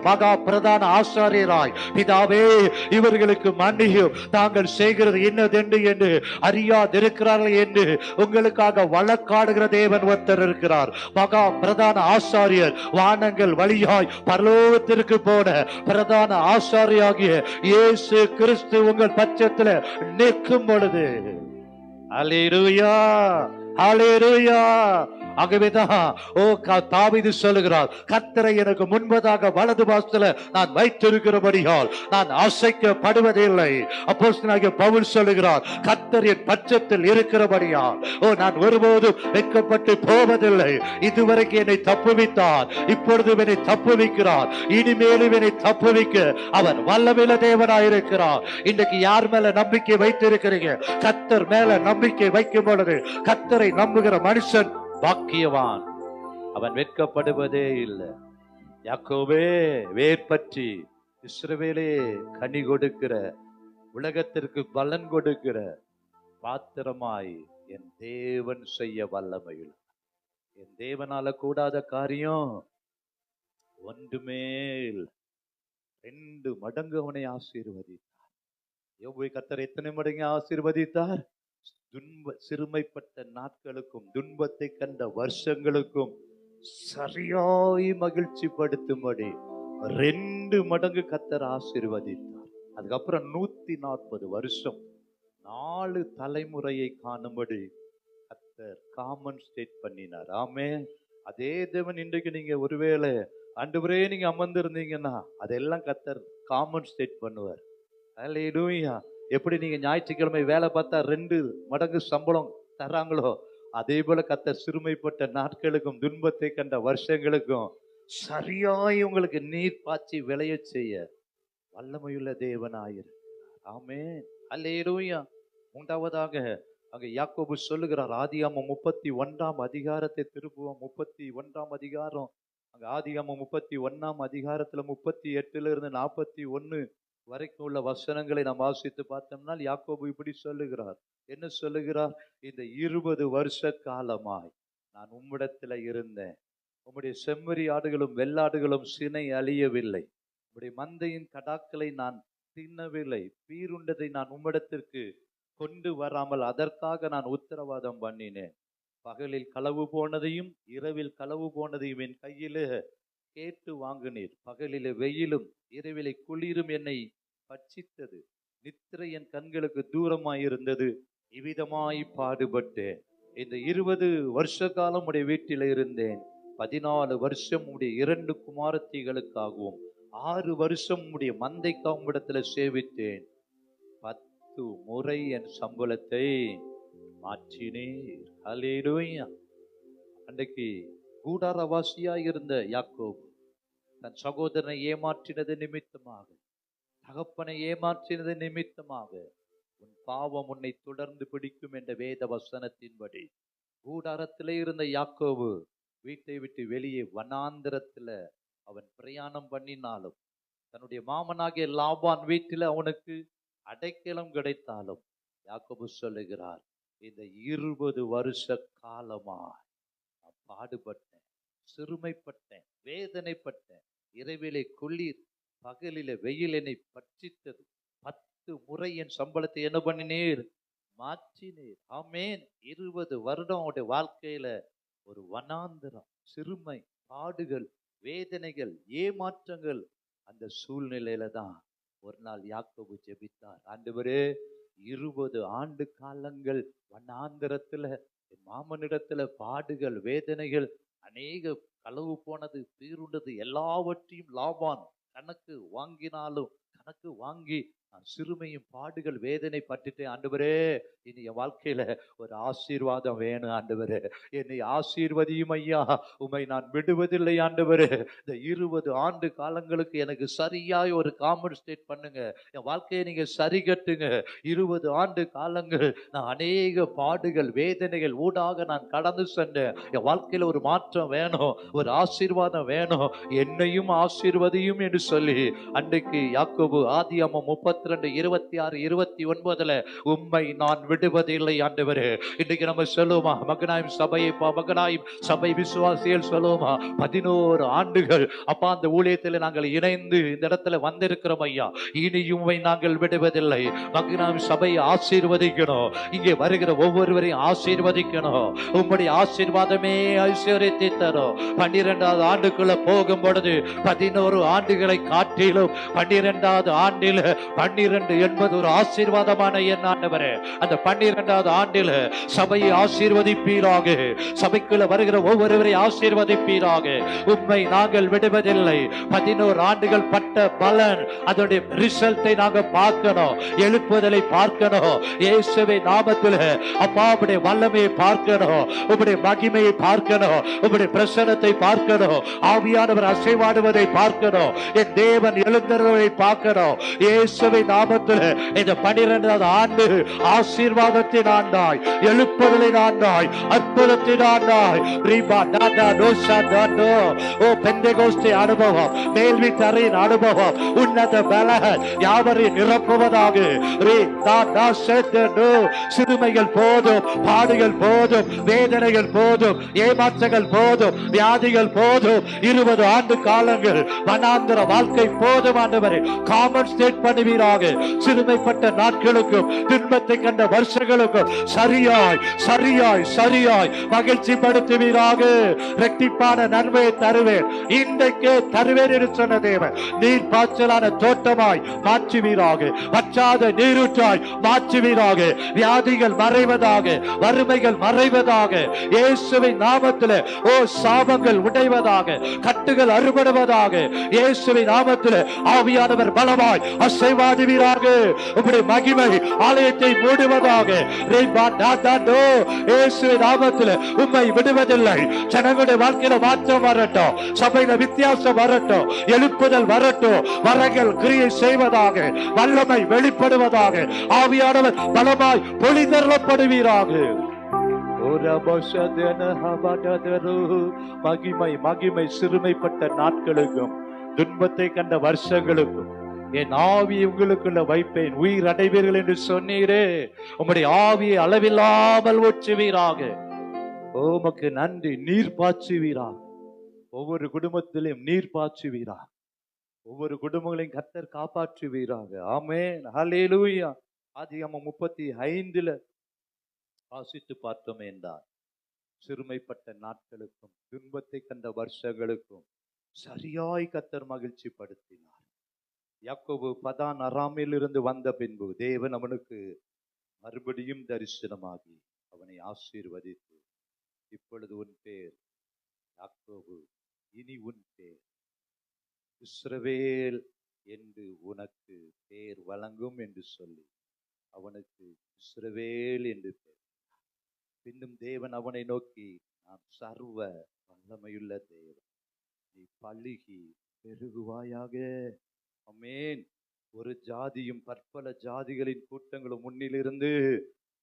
மகா பிரதான ஆசாரியராய், பிதாவே இவர்களுக்கு மன்னியும், தாங்கள் செய்கிறது இன்னதென்று என்று அறியாதிருக்கிறார்கள் என்று உங்களுக்காக வழக்காடுகிற தேவன் ஒருத்தர் இருக்கிறார். மகா பிரதான ஆசாரியர், வானங்கள் வழியாய் பரலோகத்திற்கு போன பிரதான ஆசாரியாகிய இயேசு கிறிஸ்து உங்கள் பட்சத்தில் நிற்கும் பொழுது அல்லேலூயா, அல்லேலூயா. ஆகவேதான் தாவீது சொல்லுகிறார், கர்த்தரை எனக்கு முன்பதாக வலது பாசத்துல நான் வைத்திருக்கிறபடியால் நான் அசைக்கப்படுவதில்லை. அப்போஸ்தலனாகிய பவுல் சொல்லுகிறார், கர்த்தர் என் பட்சத்தில் இருக்கிறபடியால் நான் ஒருபோதும் வெட்கப்பட்டு போவதில்லை. இதுவரைக்கும் என்னை தப்புவித்தார், இப்பொழுது என்னை தப்புவிக்கிறார், இனிமேலும் என்னை தப்புவிக்க அவர் வல்லமையுள்ள தேவனாயிருக்கிறார். இன்றைக்கு யார் மேல நம்பிக்கை வைத்திருக்கிறீங்க? கர்த்தர் மேல நம்பிக்கை வைக்கும் பொழுது கர்த்தரை நம்புகிற மனுஷன் பாக்கியவான், அவன் வெட்கப்படுவதே இல்லை. யாக்கோபே வேர் பற்றி, இஸ்ரவேலே கனி கொடுக்கிற, உலகத்திற்கு பலன் கொடுக்கிற பாத்திரமாய் என் தேவன் செய்ய வல்லமையுள்ள, என் தேவனால கூடாத காரியம் ஒன்றுமே இல்லை. 2 மடங்கு அவனை ஆசீர்வதித்தார். யோபுவை கர்த்தர் எத்தனை மடங்கு ஆசீர்வதித்தார்? சிறுமைப்பட்ட நாட்களுக்கும் துன்பத்தை கண்ட வருஷங்களுக்கும் சரியாய் மகிழ்ச்சி படுத்தும்படி 2 மடங்கு கர்த்தர் ஆசீர்வதித்தார். அதுக்கப்புறம் 140 வருஷம் 4 தலைமுறையை காணும்படி கர்த்தர் காம்பன்சேட் பண்ணினார். ஆமென். அதே தேவன் இன்றைக்கு நீங்க ஒருவேளை ஆண்டவரே நீங்க அமர்ந்திருந்தீங்கன்னா அதெல்லாம் கர்த்தர் காம்பன்சேட் பண்ணுவார். அல்லேலூயா. எப்படி நீங்க ஞாயிற்றுக்கிழமை வேலை பார்த்தா 2 மடங்கு சம்பளம் தராங்களோ, அதே போல கர்த்தர் சிறுமைப்பட்ட நாட்களுக்கும் துன்பத்தை கண்ட வருஷங்களுக்கும் சரியாய் உங்களுக்கு நீர் பாய்ச்சி விளைய செய்ய வல்லமையுள்ள தேவனாயிருக்கிறார். ஆமென். அல்லேலூயா. 3வதாக அங்க யாக்கோபு சொல்லுகிறார், ஆதியாகமம் 31ஆம் அதிகாரத்தை திருப்புவோம். 31ஆம் அதிகாரம், அங்க ஆதியாகமம் 31ஆம் அதிகாரத்துல 38ல இருந்து 41 வரைக்கும் உள்ள வசனங்களை நாம் வாசித்து பார்த்தோம்னா யாக்கோபு இப்படி சொல்லுகிறார். என்ன சொல்லுகிறார்? இந்த 20 வருஷ காலமாய் நான் உம்மிடத்துல இருந்தேன், உம்முடைய செம்மறி ஆடுகளும் வெள்ளாடுகளும் சினை அழியவில்லை, உம்முடைய மந்தையின் கடாக்களை நான் தின்னவில்லை, பீருண்டதை நான் உம்மிடத்திற்கு கொண்டு வராமல் அதற்காக நான் உத்தரவாதம் பண்ணினேன். பகலில் களவு போனதையும் இரவில் களவு போனதையும் என் கையிலே கேட்டு வாங்கினீர். பகலிலே வெயிலும் இரவிலே குளிரும் என்னை பட்சித்தது, நித்திரை என் கண்களுக்கு தூரமாயிருந்தது. இவ்விதமாய் பாடுபட்டேன். இந்த 20 வருஷ காலம் உடைய வீட்டில் இருந்தேன். 14 வருஷம் உடைய 2 குமாரத்திகளுக்காகவும் 6 வருஷம் உடைய மந்தைக்காகவும் இடத்துல சேவித்தேன். 10 முறை என் சம்பளத்தை மாற்றினீர். அல்லேலூயா. அன்றைக்கு கூடாரவாசியாய் இருந்த யாக்கோபு தன் சகோதரனை ஏமாற்றினது நிமித்தமாக, தகப்பனை ஏமாற்றினது நிமித்தமாக உன் பாவம் உன்னை தொடர்ந்து பிடிக்கும் என்ற வேத வசனத்தின்படி கூடாரத்திலே இருந்த யாக்கோபு வீட்டை விட்டு வெளியே வனாந்திரத்துல அவன் பிரயாணம் பண்ணினாலும், தன்னுடைய மாமனாகிய லாபான் வீட்டில் அவனுக்கு அடைக்கலம் கிடைத்தாலும், யாக்கோபு சொல்லுகிறார், இந்த 20 வருஷ காலமா நான் பாடுபட்டேன், சிறுமைப்பட்டேன், வேதனைப்பட்டேன். இரவிலே குளிர், பகலிலே வெயில் என்னை பட்சித்தது. 10 முறை என் சம்பளத்தை என்ன பண்ணினீர்? மாற்றினீர். ஆமேன். 20 வருடம் அவனுடைய வாழ்க்கையில ஒரு வனாந்திரம், சிறுமை, பாடுகள், வேதனைகள், ஏமாற்றங்கள். அந்த சூழ்நிலையில தான் ஒரு நாள் யாக்கோபு ஜெபித்தார், ஆண்டவரே 20 ஆண்டு காலங்கள் வனாந்திரத்துல என் மாமனிடத்துல பாடுகள், வேதனைகள், அநேக களவு போனது, பீருண்டது எல்லாவற்றையும் லாபான் கணக்கு வாங்கினாலும் கணக்கு வாங்கி நான் சிறுமையும் பாடுகள் வேதனை பட்டுட்டு, ஆண்டவரே இனி என் வாழ்க்கையில ஒரு ஆசீர்வாதம் வேணும் ஆண்டவரே, என்னை ஆசீர்வதியும் ஐயா, உம்மை நான் விடுவதில்லை ஆண்டவரே. இந்த 20 ஆண்டு காலங்களுக்கு எனக்கு சரியாய் ஒரு காம்பன்சேட் பண்ணுங்க, என் வாழ்க்கையை நீங்க சரி கட்டுங்க. 20 ஆண்டு காலங்கள் நான் அநேக பாடுகள் வேதனைகள் ஊடாக நான் கடந்து சென்றேன். என் வாழ்க்கையில ஒரு மாற்றம் வேணும், ஒரு ஆசீர்வாதம் வேணும், என்னையும் ஆசீர்வதியும் என்று சொல்லி அன்றைக்கு யாக்கோபு ஆதியாகமம் 32:26-29 உம்மை நான் விடுவதில்லை ஆண்டவரே. இன்றைக்கு நம்ம சொல்லுவோமா, மகனாயும் சபையை மகனாயும் சபை விசுவாசிகள் சொல்லுவோமா, 11 ஆண்டுகள் அப்பா அந்த ஊழியத்தில் நாங்கள் இணைந்து இந்த இடத்துல வந்திருக்கிறோம் ஐயா, இனியும் நாங்கள் விடுவதில்லை. மகனாயும் சபையை ஆசீர்வதிக்கணும், இங்கே வருகிற ஒவ்வொருவரையும் ஆசீர்வதிக்கணும். உம்முடைய ஆசீர்வாதமே ஐஸ்வர்யத்தை தரும். 12வது ஆண்டுக்குள்ள போகும் பொழுது 11 ஆண்டுகளை காட்டிலும் 12வது ஆண்டில் 12 என்பது ஒரு ஆசீர்வாதமான என் ஆண்டவரே. அந்த 12வது ஆண்டில் சபையை ஆசீர்வதிப்பீராக, சபைக்குள்ள வருகிற ஒவ்வொருவரை ஆசீர்வதிப்பீராக. உண்மை நாங்கள் விடுவதில்லை. 11 ஆண்டுகள் பட்ட பலன், அதோடைய ரிசல்ட்டை நாங்கள் பார்க்கணும், எழுப்புதலை பார்க்கணும். இயேசுவை நாமத்தில் அப்பாவுடைய வல்லமையை பார்க்கணும், உம்முடைய மகிமையை பார்க்கணும், உம்முடைய பிரசன்னத்தை பார்க்கணும், ஆவியானவர் அசைவாடுவதை பார்க்கணும், என் தேவன் எழுந்தருளை பார்க்கணும். இயேசுவை நாமத்தில் இந்த 12வது ஆண்டு ஆசீர்வாதத்தின் ஆண்டாய், எழுப்புதலின் ஆண்டாய், அற்புதத்தின் ஆண்டாய். ஓ பெந்தெகோஸ்தே அனுபவம், மேல்வீட்டறையின் அனுபவம், உன்னத பலன் யாவரையும் நிரப்புவதாக. சிறுமைகள் போதும், பாடுகள் போதும், வேதனைகள் போதும், ஏமாற்றங்கள் போதும், வியாதிகள் போதும். 20 ஆண்டு காலங்கள் வனாந்தர வாழ்க்கை போதும் ஆண்டவரே. காம்பன்சேட் பண்ணுவீராக. சிறுமைப்பட்ட நாட்களுக்கும் துன்பத்தை கண்ட வருஷங்களுக்கும் சரியாய் சரியாய் சரியாய் மகிழ்ச்சி படுத்துவீராக. இரட்டிப்பான நன்மையை தருவேன், இன்றைக்கே தருவேன் என்று சொன்ன தேவன் நீர் பாய்ச்சலான தோட்டமாய் மாற்றுவீராக, வற்றாத நீரூற்றாய் மாற்றுவீராக. வியாதிகள் மறைவதாக, வறுமைகள் மறைவதாக, இயேசுவின் நாமத்தில். ஓ சாபங்கள் உடைவதாக, கட்டுகள் அறுபடுவதாக, இயேசுவின் நாமத்தில். ஆவியானவர் பலமாய் அசைவாடுவீராக. உம்முடைய மகிமை ஆலயத்தை மூடுவதாக. இயேசுவின் நாமத்தில் உம்மை விடுவதில்லை. ஜனங்களுடைய வாழ்க்கையில மாற்றம் வரட்டும், சபையில வித்தியாசம் வரட்டும், எழுப்புதல் வரட்டும், வரங்கள் கிரியை செய்வதாக, வல்லமை வெளிப்படுவதாக. ஆவியானவர் பலமாய் பொழிதரப்படுவீராக. மகிமை மகிமை சிறுமைப்பட்ட நாட்களுக்கும் துன்பத்தை கண்ட வருஷங்களுக்கும் என் ஆவியை உங்களுக்குள்ள வைப்பேன், உயிர் அடைவீர்கள் என்று சொன்னீரே. உம்முடைய ஆவியை அளவில்லாமல் ஊற்றுவீராக. உமக்கு நன்றி. நீர் பாய்ச்சுவீராக, ஒவ்வொரு குடும்பத்திலும் நீர் பாய்ச்சுவீராக, ஒவ்வொரு குடும்பங்களையும் கர்த்தர் காப்பாற்றுவீராக. ஆமென், ஹல்லேலூயா. ஆதியாகமம் 35 வாசித்து பார்த்தோமே என்றால், சிறுமைப்பட்ட நாட்களுக்கும் துன்பத்தை கண்ட வருஷங்களுக்கும் சரியாய் கர்த்தர் மகிழ்ச்சி படுத்தினார். யாக்கோபு பதான் அராமில் இருந்து வந்த பின்பு தேவன் அவனுக்கு மறுபடியும் தரிசனமாகி அவனை ஆசீர்வதித்து, இப்பொழுது உன் பேர் யாக்கோபு, இனி உன் பேர் இஸ்ரவேல் என்று உனக்கு பேர் வழங்கும் என்று சொல்லி அவனுக்கு இஸ்ரவேல் என்று பேர். பின்னும் தேவன் அவனை நோக்கி, நான் சர்வ வல்லமையுள்ள தேவன், நீ பலுகி பெருகுவாயாக. ஆமென். ஒரு ஜாதியும் பற்பல ஜாதிகளின் கூட்டங்களும் முன்னிலிருந்து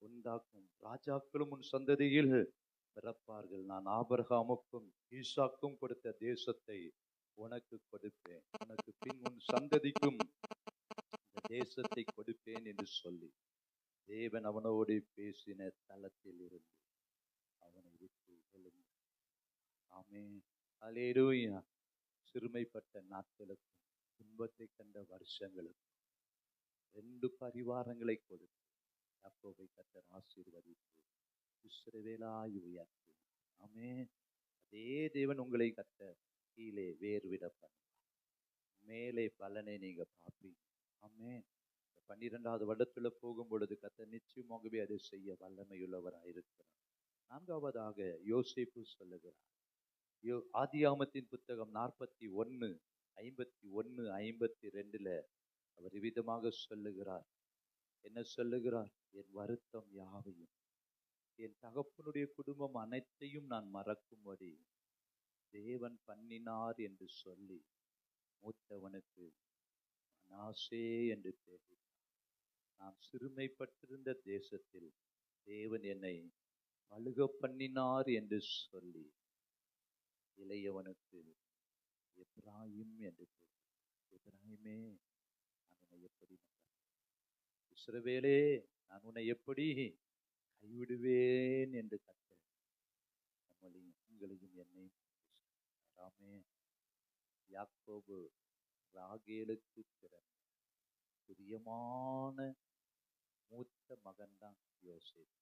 உண்டாக்கும், ராஜாக்களும் உன் சந்ததியில் பிறப்பார்கள். நான் ஆபிரகாமுக்கும் ஈசாக்கும் கொடுத்த தேசத்தை உனக்கு கொடுப்பேன், உனக்கு பின் உன் சந்ததிக்கும் இந்த தேசத்தை கொடுப்பேன் என்று சொல்லி தேவன் அவனோடு பேசின தலத்தில் இருந்து அவனை விட்டு எழுந்தார். ஆமென், அல்லேலூயா. சிறுமைப்பட்ட நாட்களுக்கும் துன்பத்தை கண்ட வருஷங்களுக்கும் 2 பரிவாரங்களை கொடுத்து யாக்கோபை கர்த்தர் ஆசீர்வதித்து இஸ்ரவேலாய் உயர்த்தினார். ஆமென். அதே தேவன் உங்களை கர்த்தர் கீழே வேர்விட பண்ணுவார், மேலே பலனை நீங்க பார்ப்பீங்க. ஆமென். 12வது வருடத்துல போகும் பொழுது கர்த்தர் நிச்சயமாகவே அதை செய்ய வல்லமையுள்ளவராக இருக்கிறார். 4வதாக யோசேப்பு சொல்லுகிறார். ஆதியாகமத்தின் புத்தகம் 41:51-52 அவர் இவ்விதமாக சொல்லுகிறார். என்ன சொல்லுகிறார்? என் வருத்தம் யாவையும், என் தகப்பனுடைய குடும்பம் அனைத்தையும் நான் மறக்கும்படி தேவன் பண்ணினார் என்று சொல்லி மூத்தவனுக்கு மனாசே என்று பெயரிட்டார். நான் சிறுமைப்பட்டிருந்த தேசத்தில் தேவன் என்னை பலுக பண்ணினார் என்று சொல்லி இளையவனுக்கு எப்ராயிம் என்று பெயர். எப்ராயிமே, நான் உன்னை எப்படி இஸ்ரவேலே, நான் உன்னை எப்படி கைவிடுவேன் என்று கர்த்தர் நம்மளையும் உங்களையும் என்னையும் ராமே. யாக்கோபு ராகேலுக்கு பிறந்த பிரியமான மூத்த மகன்தான் யோசேப்பு.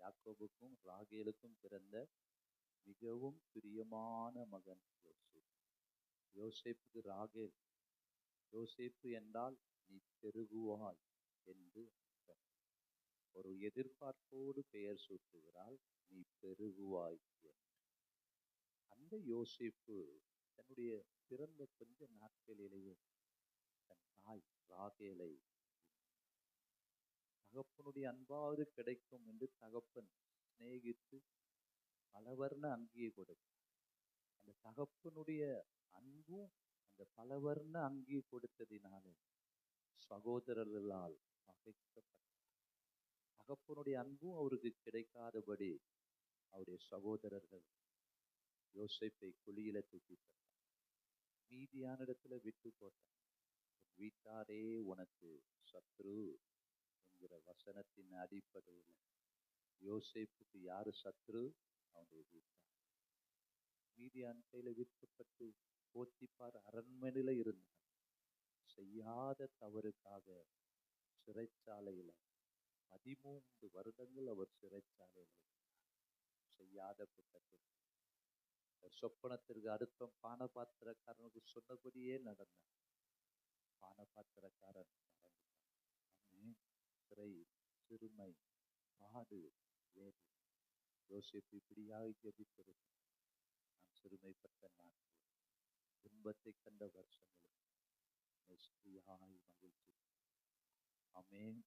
யாக்கோபுக்கும் ராகேலுக்கும் பிறந்த மிகவும் பிரியமான மகன் யோசேப்பு. யோசேப்புக்கு ராகேல், யோசேப்பு என்றால் நீ பெருகுவாய் என்று அர்த்தம். ஒரு எதிர்பார்ப்போடு பெயர் சூட்டுகிறாள், நீ பெருகுவாய் என்று. அந்த யோசேப்பு தன்னுடைய பிறந்த கொஞ்ச நாட்களிலேயே தன் தாய் ராகேலை தகப்பனுடைய அன்பாவது கிடைக்கும் என்று தகப்பன் சிநேகித்து பலவர்ண அங்கியை கொடுத்தார். அந்த தகப்பனுடைய அன்பும் அந்த பலவர்ண அங்கியை கொடுத்ததினாலே சகோதரர்களால் பகைக்கப்பட்டார். தகப்பனுடைய அன்பும் அவருக்கு கிடைக்காதபடி அவருடைய சகோதரர்கள் யோசேப்பை குழியில தூக்கி போட்டார். மீதியான இடத்துல விட்டு போட்டார். வீட்டாரே உனக்கு சத்ரு என்கிற வசனத்தின் அடிப்படையில் யோசேப்புக்கு யாரு சத்ரு? அவனுடைய வீட்டார். மீதியான கையில விற்கப்பட்டு போத்திபார் அரண்மனையில இருந்தார். செய்யாத தவறுக்காக சிறைச்சாலையில 13 வருடங்கள் அவர் சிறைச்சாலையில் செய்யாத குற்றத்தில் ஒரு சொப்பனத்திற்கு அர்த்தம் பானபாத்திரக்காரனுக்கு சொன்னபடியே நடந்தார். பானபாத்திரக்காரன் மறந்துட்டான். சிறை, சிறுமை, பாடு, வேறு. யோசேப்பு இப்படியாக ஜெபித்திருக்கிறார். நான் சிறுமைப்பட்ட நாட்கள், துன்பத்தை கண்ட வருஷங்களுக்கு ஸ்ரீயாய் மகிழ்ச்சி. ஆமென்.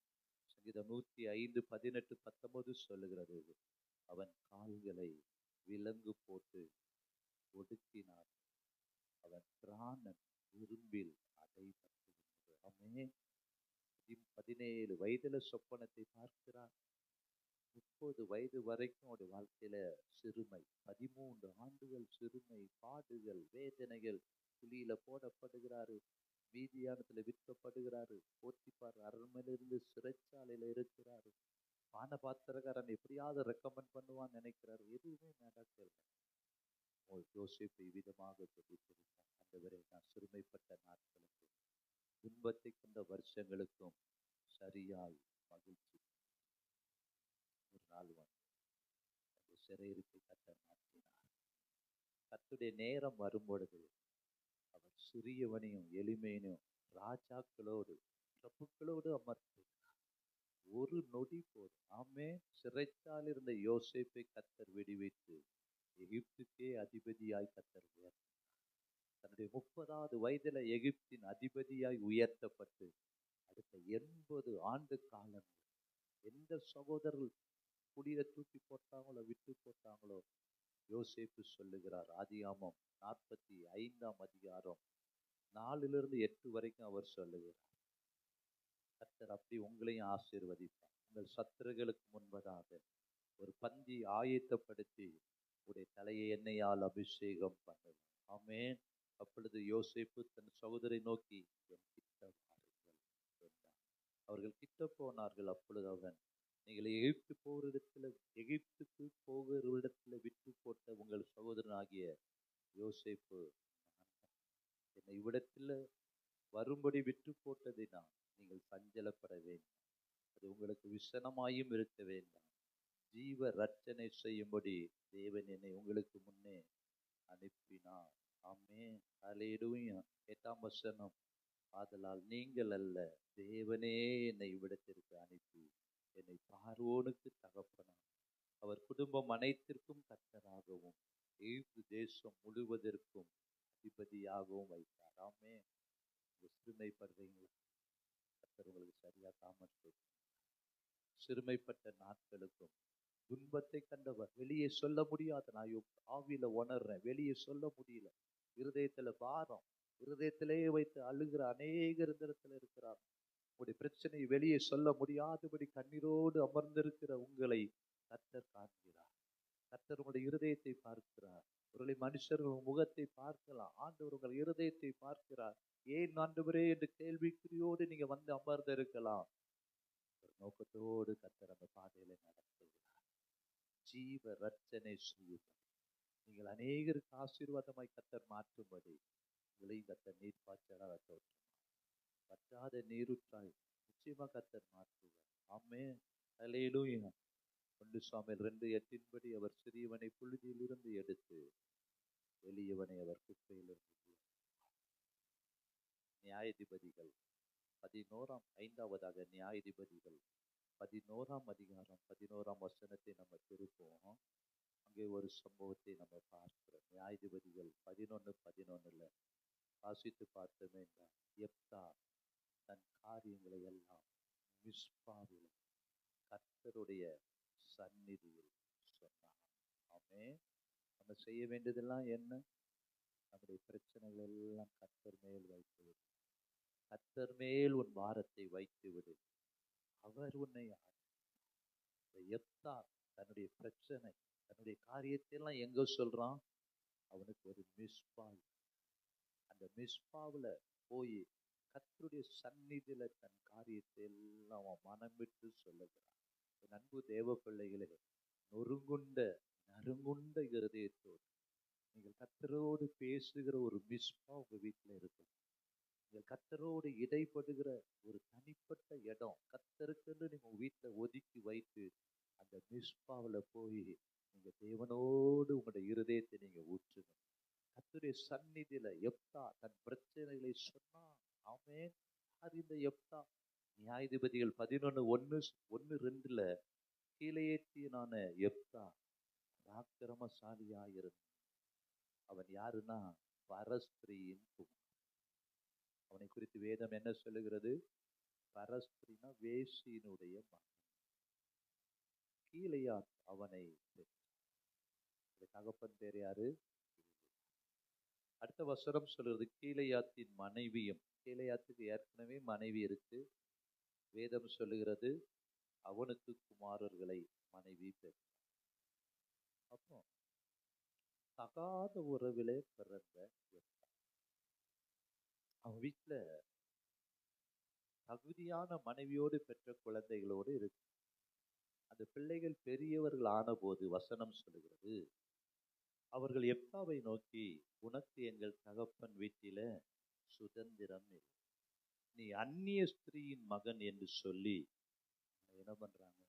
சங்கீதம் 105, 18, 19 சொல்லுகிறது, அவன் கால்களை விலங்கு போட்டு ஒடுக்கினார், அவன் பிராணன் இரும்பில் அடைபட்டிருந்தது. ஆமென். 17 வயதுல சொப்பனத்தை பார்க்கிறார். 30 வயது வரைக்கும் அவருடைய வாழ்க்கையில சிறுமை, 13 ஆண்டுகள் சிறுமை, பாடுகள், வேதனைகள். குழியில போடப்படுகிறாரு, மீதியானத்துல விற்கப்படுகிறாரு, போத்திபார் அரண்மனையிலிருந்து சிறைச்சாலையில இருக்கிறாரு. பானபாத்திரக்காரன் எப்படியாவது ரெக்கமெண்ட் பண்ணுவான்னு நினைக்கிறாரு. எதுவுமே நடக்கல. யோசேப்பு விதமாக ஜெபித்திருந்தார். ஆண்டவரே, நான் சிறுமைப்பட்ட நாட்களுக்கும் துன்பத்தை கொண்ட வருஷங்களுக்கும் சரியாய் மகிழ்ச்சி. ஒரு நாள் வந்து சிறையிருப்பை கர்த்தர் மாற்றினார். கர்த்தருடைய நேரம் வரும்பொழுது அவர் சிறியவனையும் எளிமையினையும் ராஜாக்களோடு பிரபுக்களோடு அமர்த்தினார். ஒரு நொடி போதும். ஆமே. சிறைச்சால் இருந்த யோசேப்பை கர்த்தர் விடுவித்து எகிப்துக்கே அதிபதியாய் கர்த்தர் உயர்த்தினார். தன்னுடைய 30வது வயதுல எகிப்தின் அதிபதியாய் உயர்த்தப்பட்டு அடுத்த 80 ஆண்டு காலம் எந்த சகோதரர்கள் குடியில தூக்கி போட்டாங்களோ, விட்டு போட்டாங்களோ, யோசேப்பு சொல்லுகிறார். ஆதியாகமம் 45ஆம் அதிகாரம் 4-8 வரைக்கும் அவர் சொல்லுகிறார், கர்த்தர் அப்படி உங்களையும் ஆசீர்வதிப்பார். உங்கள் சத்துருக்களுக்கு முன்பதாக ஒரு பந்தி ஆயத்தப்படுத்தி உடைய தலையை எண்ணெயால் அபிஷேகம் பண்ணுவார். ஆமென். அப்பொழுது யோசேப்பு தன் சகோதரை நோக்கி, என் கிட்ட வாருங்கள் என்றார். அவர்கள் கிட்ட போனார்கள். அப்பொழுது அவன், நீங்கள் எகிப்துக்கு போகிற இடத்துல விட்டு போட்ட உங்கள் சகோதரனாகிய யோசேப்பு என்னை இவ்விடத்துல வரும்படி விட்டு போட்டதினால் நீங்கள் சஞ்சலப்பட வேண்டாம். அது உங்களுக்கு விசனமாயும் இருக்க வேண்டாம். ஜீவ ரட்சனை செய்யும்படி தேவன் என்னை உங்களுக்கு முன்னே அனுப்பினார். ஆமென். அல்லேலூயா. 8ஆம் வசனம், ஆதலால் நீங்கள் அல்ல, தேவனே என்னை இவ்விடத்திற்கு அனுப்பி என்னை பார்வோனுக்கு தகப்பனார், அவர் குடும்பம் அனைத்திற்கும் கர்த்தராகவும் எகிப்து தேசம் முழுவதற்கும் அதிபதியாகவும் வைத்தார். ஆமென். சிறுமைப்படுறீங்களா? கர்த்தர் உங்களுக்கு சரியா தாமஸ் சிறுமைப்பட்ட நாட்களுக்கும் துன்பத்தை கண்டவர் வெளியே சொல்ல முடியாத, நான் ஆவியில உணர்றேன், வெளியே சொல்ல முடியல, இருதயத்துல பாரம், இருதயத்திலேயே வைத்து அழுகிற அநேகர் இந்த இடத்துல இருக்கிறார். உங்களுடைய பிரச்சனையை வெளியே சொல்ல முடியாதபடி கண்ணீரோடு அமர்ந்திருக்கிற உங்களை கர்த்தர் காண்கிறார். கர்த்தர் உங்களுடைய இருதயத்தை பார்க்கிறார். ஒருவேளை மனுஷர்கள் முகத்தை பார்க்கலாம், ஆண்டவர் உங்கள் இருதயத்தை பார்க்கிறார். ஏன் ஆண்டவரே என்று கேள்விக்குறியோடு நீங்க வந்து அமர்ந்து இருக்கலாம். நோக்கத்தோடு கர்த்தர் அந்த பாதையில நடத்துகிறார். ஜீவ ரட்சனை செய்யும் நீங்கள் அநேகருக்கு ஆசீர்வாதமாய் கர்த்தர் மாற்றும்படி உங்களை கர்த்தர் நீர் பாய்ச்சலாக தோற்றும் பற்றாத நீருற்றாய் நிச்சயமா கர்த்தர் மாற்றுவார். ஆமென். அல்லேலூயா. 1 சாமுவேல் 2:8 அவர் சிறியவனை புழுதியில் இருந்து எடுத்து எளியவனை அவர் குப்பையிலிருந்து. நியாயாதிபதிகள் 5ஆவதாக நியாயாதிபதிகள் 11ஆம் அதிகாரம் 11ஆம் வசனத்தை நம்ம திருப்போம். அங்கே ஒரு சம்பவத்தை நம்ம பார்க்கிறோம். நியாயாதிபதிகள் 11:11 வாசித்து பார்த்தோமே என்றால், யெப்தா தன் காரியங்களை எல்லாம் மிஸ்பாவில் கர்த்தருடைய சந்நிதியில் சொன்னான். ஆமென். நம்ம செய்ய வேண்டியதெல்லாம் என்ன? நம்முடைய பிரச்சனைகள் எல்லாம் கர்த்தர் மேல் வைத்து விடு. கர்த்தர் மேல் உன் பாரத்தை வைத்து விடு. அவர் உன்னை யெப்தா தன்னுடைய பிரச்சனை, தன்னுடைய காரியத்தை எல்லாம் எங்க சொல்றான்? அவனுக்கு ஒரு மிஸ்பா, அந்த மிஸ்பாவுல போய் கர்த்தருடைய சந்நிதியில தன் காரியத்தை எல்லாம் அவன் மனம் விட்டு சொல்லுகிறான். என் அன்பு தேவ பிள்ளைகளே, நறுங்குண்ட இருதயத்தோடு நீங்கள் கர்த்தரோடு பேசுகிற ஒரு மிஸ்பா உங்க வீட்டுல இருக்கும். நீங்கள் கர்த்தரோடு இடைப்படுகிற ஒரு தனிப்பட்ட இடம் கர்த்தருக்குன்னு நீங்க உங்க வீட்டுல ஒதுக்கி வைத்து அந்த மிஸ்பாவுல போய் நீங்க தேவனோடு உங்களுடைய இருதயத்தை நீங்க ஊற்றுங்க. கர்த்தருடைய சந்நிதியில யெப்தா தன் பிரச்சனைகளை சொன்னான். ஆமென். அது இந்த யெப்தா நியாயாதிபதிகள் 11:1-2 கீலேத்தியனான யெப்தா பராக்கிரமசாலியாயிருந்தான். அவன் யாருன்னா பரஸ்திரியின் குமாரன். அவனை குறித்து வேதம் என்ன சொல்லுகிறது? பரஸ்திரினா வேசியினுடைய மகன். கீலேயாத் அவனை தகப்பன் பேர் யாரு? அடுத்த வசனம் சொல்றது கீலேயாத்தின் மனைவியும். கீலேயாத்துக்கு ஏற்கனவே மனைவி இருக்கு. வேதம் சொல்லுகிறது அவனுக்கு குமாரர்களை மனைவி பெற்றார். அப்போ தகாத உறவிலே பிறந்த அவன் வீட்டுல தகுதியான மனைவியோடு பெற்ற குழந்தைகளோடு இருக்கு. அந்த பிள்ளைகள் பெரியவர்கள் ஆன போது வசனம் சொல்லுகிறது, அவர்கள் யெப்தாவை நோக்கி, உனக்கு எங்கள் தகப்பன் வீட்டில சுதந்திரம் இல்லை, நீ அந்நிய ஸ்திரீயின் மகன் என்று சொல்லி என்ன பண்றாங்க?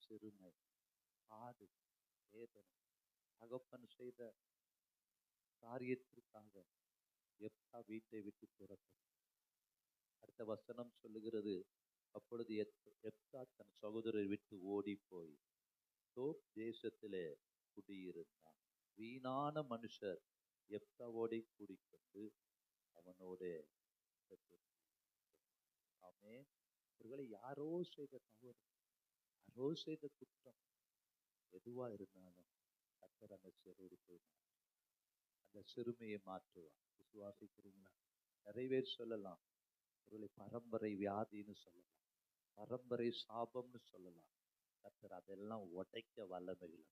சிறுமை, ஆடு, வேதனை, தகப்பன் செய்த காரியத்திற்காக யெப்தா வீட்டை விட்டு துரத்தப்பட்டான். அடுத்த வசனம் சொல்லுகிறது, அப்பொழுது யெப்தா தன் சகோதரரை விட்டு ஓடி போய் தோப் தேசத்திலே குடியிருந்தான். வீணான மனுஷர் யெப்தாவோடே கூடிக்கொண்டு அவனோட ஆமென். ஒருவேளை யாரோ செய்த தவறு, யாரோ செய்த குற்றம் எதுவா இருந்தாலும் கர்த்தர் அந்த சிறுமை, அந்த சிறுமையை மாற்றுவார். விசுவாசிக்கிறீங்களா? நிறைய பேர் சொல்லலாம், ஒருவேளை பரம்பரை வியாதின்னு சொல்லலாம், பரம்பரை சாபம்னு சொல்லலாம். கர்த்தர் அதெல்லாம் உடைக்க வல்லமையில,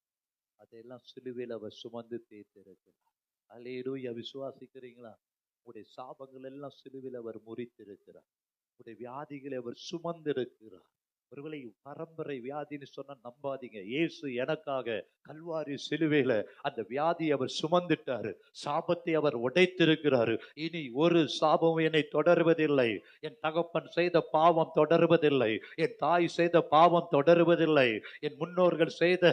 அதெல்லாம் சிலுவையில் அவர் சுமந்து தேய்த்திருக்கிறார். அல்லேலூயா. விசுவாசிக்கிறீங்களா? உங்களுடைய சாபங்கள் எல்லாம் சிலுவையில் அவர் முறித்திருக்கிறார். உங்களுடைய வியாதிகளை அவர் சுமந்திருக்கிறார். ஒருவேளை பரம்பரை வியாதின்னு சொன்னா நம்பாதீங்க. இயேசு எனக்காக கல்வாரி சிலுவையில அந்த வியாதியை அவர் சுமந்துட்டாரு. சாபத்தை அவர் உடைத்திருக்கிறாரு. இனி ஒரு சாபம் என்னை தொடர்வதில்லை. என் தகப்பன் செய்த பாவம் தொடர்வதில்லை. என் தாய் செய்த பாவம் தொடர்வதில்லை. என் முன்னோர்கள் செய்த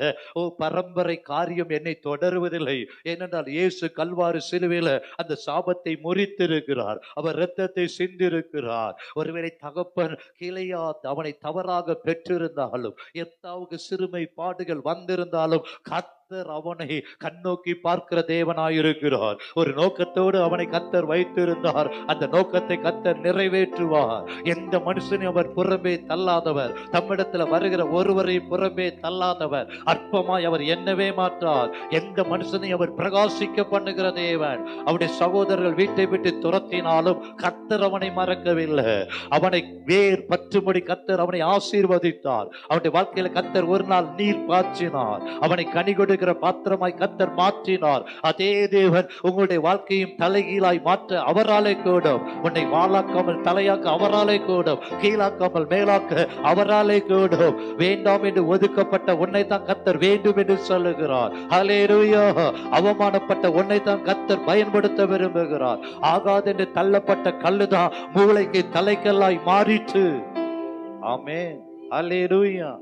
பரம்பரை காரியம் என்னை தொடர்வதில்லை. ஏனென்றால் இயேசு கல்வாரி சிலுவையில அந்த சாபத்தை முறித்திருக்கிறார். அவர் இரத்தத்தை சிந்திருக்கிறார். ஒருவேளை தகப்பன் கீலேயாத் அவனை தவறாக பெற்றிருந்தாலும், யெப்தாவுக்கு சிறுமை பாடுகள் வந்திருந்தாலும், கர்த்தர் அவனை கண்ணோக்கி பார்க்கிற தேவனாயிருக்கிறார். ஒரு நோக்கத்தோடு அவனை கர்த்தர் வைத்திருந்தார். அந்த நோக்கத்தை கர்த்தர் நிறைவேற்றுவார். எந்த மனுஷனையும் அவர் புறம்பே தள்ளாதவர். தம்மிடத்துல வருகிற ஒருவரை புறம்பே தள்ளாதவர். அற்பமாய் அவர் எண்ணவே மாட்டார். எந்த மனுஷனையும் அவர் பிரகாசிக்க பண்ணுகிற தேவன். அவருடைய சகோதரர்கள் வீட்டை விட்டு துரத்தினாலும் கர்த்தர் அவனை மறக்கவில்லை. அவனை வேர் பற்றும்படி கர்த்தர் அவனை ஆசீர்வதித்தார். அவனுடைய வாழ்க்கையில கர்த்தர் ஒரு நாள் நீர் பாய்ச்சினார். அவனை கனி கொடுக்கிற பாத்திரமாய் கர்த்தர் மாற்றினார். அதே தேவன் உங்களுடைய வாழ்க்கையும் தலைகீழாய் மாற்ற அவராலே கூடும். உன்னை வாளாக்காமல் தலையாக்க அவராலே கூடும். கீழாக்காமல் மேலாக்க அவராலே கூடும். வேண்டாம் என்று ஒதுக்கப்பட்ட உன்னை தான் கர்த்தர் வேண்டும் என்று சொல்லுகிறார். ஹல்லேலூயா. அவமானப்பட்ட உன்னை தான் கர்த்தர் பயன்படுத்த விரும்புகிறார். ஆகாது என்று தள்ளப்பட்ட கல்லுதான் மூளைக்கு தலைக்கல்லாய் மாறிற்று. ஆமென். ஹல்லேலூயா.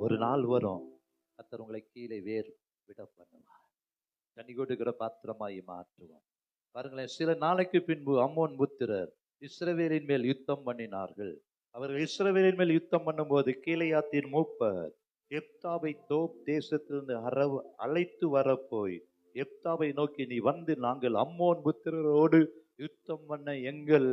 ஒரு நாள் வரும், கர்த்தர் உங்களை கீழே வேர் விட பண்ணுவார். கனி கொடுக்கிற பாத்திரமாய் மாற்றுவார். பாருங்களேன், சில நாளைக்கு பின்பு அம்மோன் புத்திரர் இஸ்ரவேலின் மேல் யுத்தம் பண்ணினார்கள். அவர்கள் இஸ்ரவேலின் மேல் யுத்தம் பண்ணும்போது கீலேயாத்தின் மூப்பர் எப்தாவை தோப் தேசத்திலிருந்து அழைத்து வரப்போய் எப்தாவை நோக்கி, நீ வந்து நாங்கள் அம்மோன் புத்திரரோடு யுத்தம் பண்ண எங்கள்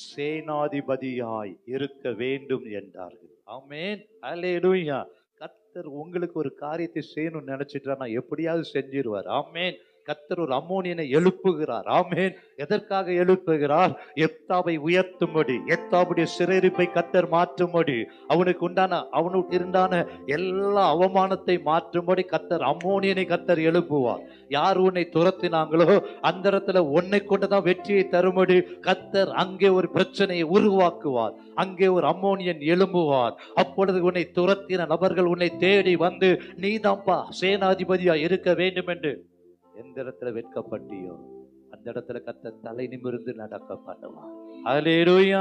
சேனாதிபதியாய் இருக்க வேண்டும் என்றார்கள். ஆமென். அல்லேலூயா. கர்த்தர் உங்களுக்கு ஒரு காரியத்தை செய்யணும்னு நினைச்சிட்டா எப்படியாவது செஞ்சிருவார். ஆமென். கர்த்தர் ஒரு அம்மோனியனை எழுப்புகிறார். ஆமென். எதற்காக எழுப்புகிறார்? எப்தாவை உயர்த்தும்படி, எப்தாவுடைய சிறையிருப்பை கர்த்தர் மாற்றும்படி, அவனுக்கு இருந்தான எல்லா அவமானத்தை மாற்றும்படி கர்த்தர் அம்மோனியனை கர்த்தர் எழுப்புவார். யார் உன்னை துரத்தினாங்களோ அந்த இடத்துல உன்னை கொண்டுதான் வெற்றியை தரும்படி கர்த்தர் அங்கே ஒரு பிரச்சனையை உருவாக்குவார். அங்கே ஒரு அம்மோனியன் எழும்புவார். அப்பொழுது உன்னை துரத்தின நபர்கள் உன்னை தேடி வந்து, நீதான்ப்பா சேனாதிபதியா இருக்க வேண்டும் என்று எந்த இடத்துல வெட்கப்பட்டியோ அந்த இடத்துல கர்த்தர் தலை நிமிர்ந்து நடக்க பண்ணுவார். ஹல்லேலூயா.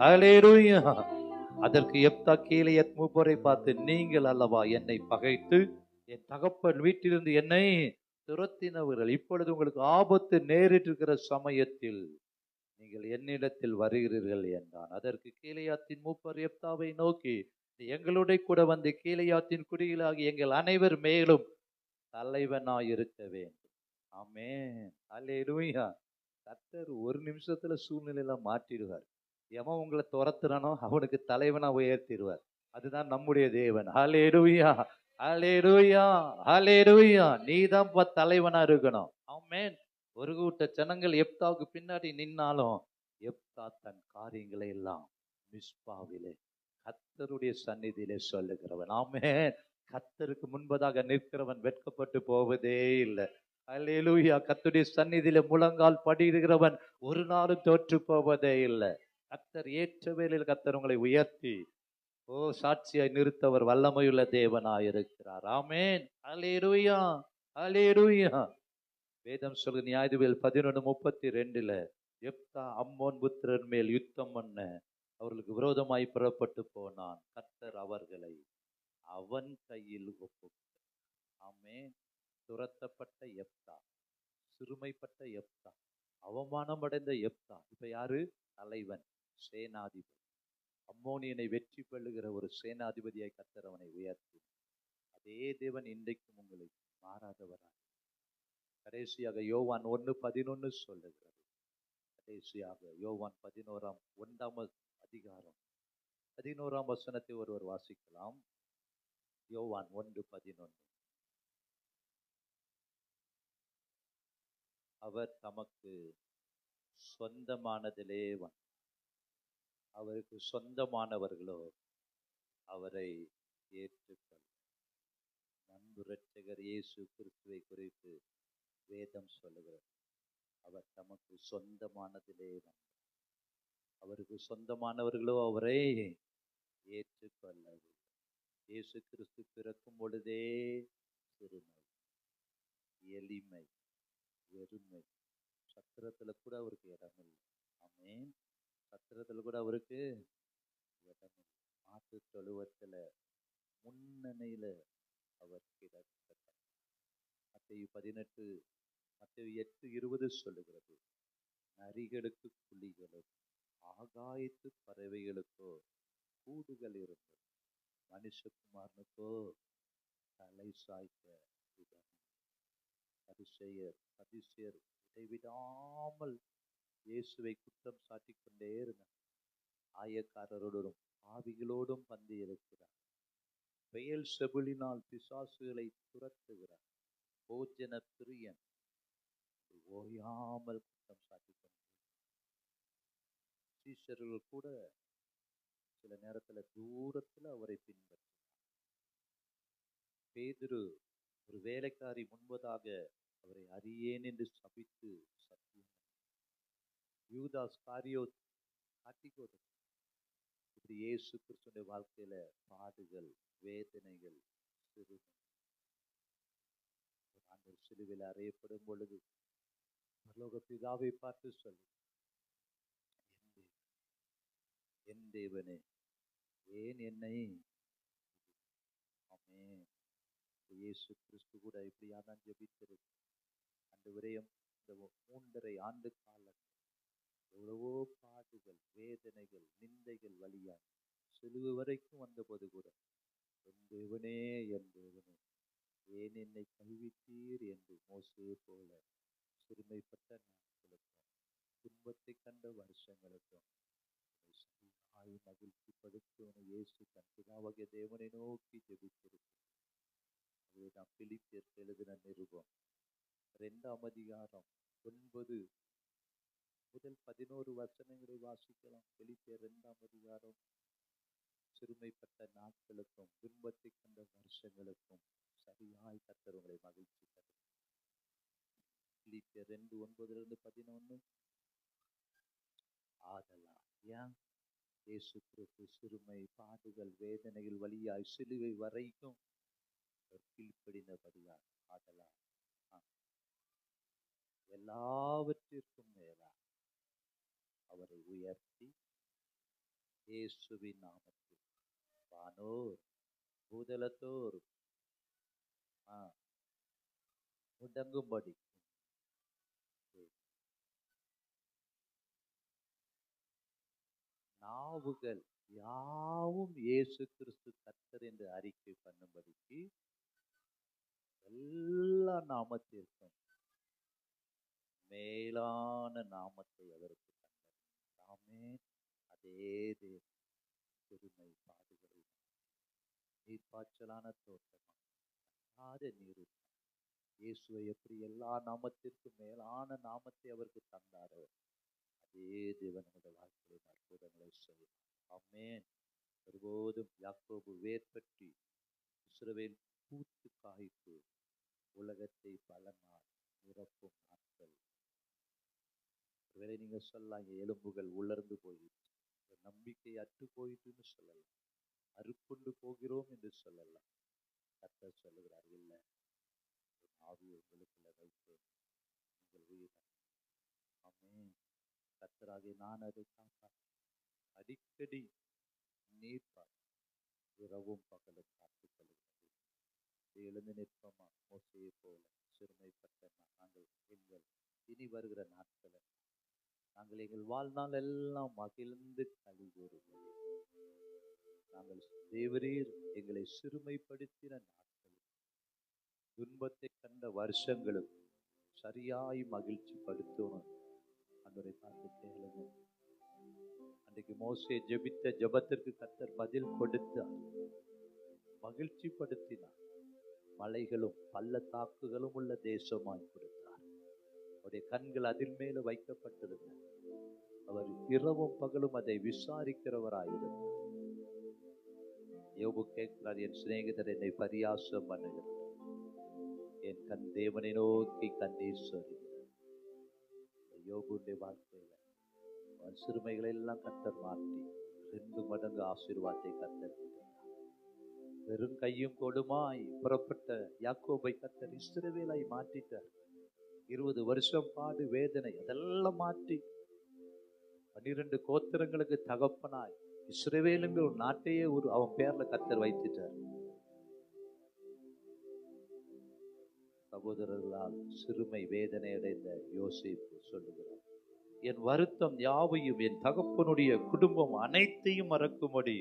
ஹல்லேலூயா. அதற்கு எப்தா கீலேயாத் மூப்பரை பார்த்து, நீங்கள் அல்லவா என்னை பகைத்து என் தகப்பன் வீட்டிலிருந்து என்னை துரத்தினவர்கள். இப்பொழுது உங்களுக்கு ஆபத்து நேரிட்டிருக்கிற சமயத்தில் நீங்கள் என்னிடத்தில் வருகிறீர்கள் என்றான். அதற்கு கீலேயாத்தின் மூப்பர் எப்தாவை நோக்கி, எங்களுடைய கூட வந்து கீலேயாத்தின் குடிகளாகி எங்கள் அனைவர் மேலும் தலைவனாயிருக்க வேண்டும். ஆமென். அல்லேலூயா. கர்த்தர் ஒரு நிமிஷத்துல சூழ்நிலையில மாற்றிடுவார். எவன் உங்களை துரத்துறானோ அவனுக்கு தலைவனா உயர்த்திடுவார். அதுதான் நம்முடைய தேவன். அல்லேலூயா. அல்லேலூயா. அல்லேலூயா. நீதான் தலைவனா இருக்கணும். ஆமென். ஒரு கூட்ட ஜனங்கள் எப்தாவுக்கு பின்னாடி நின்னாலும் எப்தா தன் காரியங்களை எல்லாம் மிஸ்பாவிலே கர்த்தருடைய சந்நிதியிலே சொல்லுகிறவன். ஆமென். கர்த்தருக்கு முன்பதாக நிற்கிறவன் வெட்கப்பட்டு போவதே இல்லை. அல்லேலூயா. கர்த்தருடைய சந்நிதியிலே முழங்கால் படியிடுகிறவன் ஒரு நாளும் தோற்று போவதே இல்லை. கர்த்தர் ஏற்ற வேளையில் கர்த்தர் உங்களை உயர்த்தி சாட்சியாய் நிறுத்தவர் வல்லமையுள்ள தேவனாயிருக்கிறார். ஆமென். அல்லேலூயா. அல்லேலூயா. வேதம் சொல்லு, நியாயாதிபதிகள் 11:32 எப்தா அம்மோன் புத்திரர் மேல் யுத்தம் பண்ண அவர்களுக்கு விரோதமாய் புறப்பட்டு போனான். கர்த்தர் அவர்களை அவன் கையில் ஒப்புவித்தார். ஆமென். துரத்தப்பட்ட எப்தா, சிறுமைப்பட்ட எப்தா, அவமானம் அடைந்த எப்தா இப்ப யாரு? தலைவன், சேனாதிபதி. அம்மோனியனை வெற்றி கொள்ளுகிற ஒரு சேனாதிபதியாய் கர்த்தர் அவனை உயர்த்தி, அதே தேவன் இன்றைக்கும் உங்களை மாறாதவராக. கடைசியாக யோவான் 1:11 சொல்லுகிறது. கடைசியாக யோவான் 1 அதிகாரம் 11 வசனத்தை ஒருவர் வாசிக்கலாம். யோவான் 1:11. அவர் தமக்கு சொந்தமானதிலே அவருக்கு சொந்தமானவர்களோ அவரை ஏற்றுக்கொள். நண்பு இரட்சகர் இயேசு கிறிஸ்துவை குறித்து வேதம் சொல்லுகிறது. அவர் தமக்கு சொந்தமானதிலே அவருக்கு சொந்தமானவர்களோ அவரை ஏற்றுக்கொள்ளவில்லை. இயேசு கிறிஸ்து பிறக்கும் பொழுதே சிறுமை, எளிமை, வெறுமை. சத்திரத்துல கூட அவருக்கு இடம் இல்லை. ஆமென். சத்திரத்துல கூட அவருக்கு இடம் இல்லை. மாட்டு தொழுவத்துல முன்னணியில அவர் கிடக்கிறார். மத்தேயு 8:20 சொல்லுகிறது. நரிகளுக்கு குழிகளும் ஆகாயத்து பறவைகளுக்கோ கூடுகள் இருந்தது, மனுஷகுமாரனுக்கோ தலை சாய்க்க சதுசேயர் இடைவிடாமல் இயேசுவை குற்றம் சாட்டிக் கொண்டே இருந்தார். ஆயக்காரரோடும் ஆவிகளோடும் பந்தி இருக்கிறார். பெயல் செபுலினால் பிசாசுகளை துரத்துகிறார். போஜன பிரியன் ஓயாமல் குற்றம் சாட்டிக் கொண்டார். சீஷர்கள் கூட சில நேரத்துல தூரத்துல அவரை பின்பற்றினார். பேதுரு ஒரு வேலைக்காரி முன்பதாக அவரை அறியேன் என்று சபித்து சத்தியம். யூதாஸ் காரியோத் காட்டிக்கொடு. இப்படி இயேசு கிறிஸ்துவின் வாழ்க்கையில பாடுகள், வேதனைகள், சிறுமை. ஆண்டவர் சிலுவையில் அறையப்படும் பொழுது பரலோக பிதாவை பார்த்து சொல்லு, என் தேவனே ஏன் என்னை. ஆமென். இயேசு கிறிஸ்து கூட இப்படியாதான் ஜெபித்திருக்கு. ஆண்டவரே, இந்த 3.5 ஆண்டு காலம் எவ்வளவோ பாடுகள், வேதனைகள், நிந்தைகள் வழியாய் சிலுவை வரைக்கும் வந்தபோது கூட என் தேவனே ஏன் என்னை கைவிட்டீர் என்று மோசே போல சிறுமைப்பட்ட நாட்களுக்கும் துன்பத்தை கண்ட வருஷங்களுக்கும் மகிழ்ச்சி படுத்தும் இயேசு தன் பிதாவாகிய தேவனை நோக்கி ஜெபித்திருக்கிறார். அதை நாம் பிலிப்பியர் எழுதின நிருபம் 2ஆம் அதிகாரம் 9 முதல் 11 வசனங்களை வாசிக்கலாம். பிலிப்பியர் 2ஆம் அதிகாரம். சிறுமைப்பட்ட நாட்களுக்கும் துன்பத்தை கண்ட வருஷங்களுக்கும் சரியாய் கர்த்தர் உங்களை மகிழ்ச்சி தரும். பிலிப்பியர் 2:9-11. ஆதலால் ஏன் இயேசு கிறிஸ்து சிறுமை, பாடுகள், வேதனைகள் வழியாய் சிலுவை வரைக்கும் கீழ்ப்படிந்தபடியால் ஆதலால் எல்லாவற்றிற்கும் மேலாக அவரை உயர்த்தி இயேசுவின் நாமத்தில் வானோர் பூதலத்தோர் முடங்கும்படி நாவுகள் யாவும் இயேசு கிறிஸ்து கர்த்தர் என்று அறிக்கை பண்ணும்படிக்கு எல்லா நாமத்திற்கும் மேலான நாமத்தை அவருக்கு தந்தார். நாமே அதே சிறுமை, பாடுகளை நீர்ப்பாய்ச்சலான தோட்டமாக நீர் இயேசுவை எப்படி எல்லா நாமத்திற்கும் மேலான நாமத்தை அவருக்கு தந்தாரோ அதே தேவனுடைய வாழ்க்கையை அற்புதங்களை செய்யும். ஆமென். ஒருபோதும் யாக்கோபு வேர்பற்றி இஸ்ரவேல் பூத்து காய்ப்பு உலகத்தை பலனால் நிரப்பும் நாட்கள். ஒருவேளை நீங்க சொல்லலாம், எலும்புகள் உலர்ந்து போயிடுச்சு, நம்பிக்கை அற்று போயிட்டுன்னு சொல்லலாம், அறுப்புண்டு போகிறோம் என்று சொல்லலாம். கர்த்தர் சொல்லுகிறார், இல்லை, ஆவியை உங்களுக்குள்ள வைத்தேன், உங்கள் உயிர். ஆமென். கர்த்தராகிய நான் அதை காப்பாற்ற அடிக்கடி நீர்ப்பாய் இரவும் பகலும் காத்துக் கொள்கிறது. எழுந்து நிற்பமா மோசையை போல சிறுமைப்பட்ட நாங்கள் எங்கள் இனி வருகிற நாட்களை நாங்கள் எங்கள் வாழ்நாள் எல்லாம் மகிழ்ந்து களி கூறுவோம். நாங்கள் தேவரீர் எங்களை சிறுமைப்படுத்தின நாட்களும் துன்பத்தை கண்ட வருஷங்களும் சரியாய் மகிழ்ச்சி படுத்தணும். அன்றைய பார்த்து கேளுங்க. அன்றைக்கு மோசே ஜெபித்த ஜெபத்திற்கு கர்த்தர் பதில் கொடுத்தார், மகிழ்ச்சி படுத்தினார். மலைகளும் பள்ளத்தாக்குகளும் உள்ள தேசமாய் கொடுத்தார். அவருடைய கண்கள் அதில் மேல வைக்கப்பட்டிருந்தன. அவர் இரவும் பகலும் அதை விசாரிக்கிறவராயிருந்தார். யோபு கேட்கிறார், என் சிநேகிதர் என்னை பரியாசம் பண்ணுகிறார், என் கண் தேவனை நோக்கி கண்ணீர் சொரிகிறார். யோபுடைய வாழ்க்கையில சிறுமைகளை எல்லாம் கர்த்தர் மாற்றி 2 மடங்கு ஆசீர்வாதத்தை கர்த்தர் கொடுத்தார். வெறும் கையும் கொடுமாய் புறப்பட்ட யாக்கோபை கர்த்தர் இஸ்ரவேலாய் மாற்றிட்டார். 20 வருஷம் பாடு, வேதனை அதெல்லாம் மாற்றி 12 கோத்திரங்களுக்கு தகப்பனாய் இஸ்ரவேலுங்கிற ஒரு நாட்டையே அவன் பேர்ல கர்த்தர் வைத்துட்டார். சகோதரர்களால் சிறுமை வேதனை அடைந்த யோசேப்பு சொல்லுகிறார், என் வருத்தம் யாவையும் என் தகப்பனுடைய குடும்பம் அனைத்தையும் மறக்கும்படி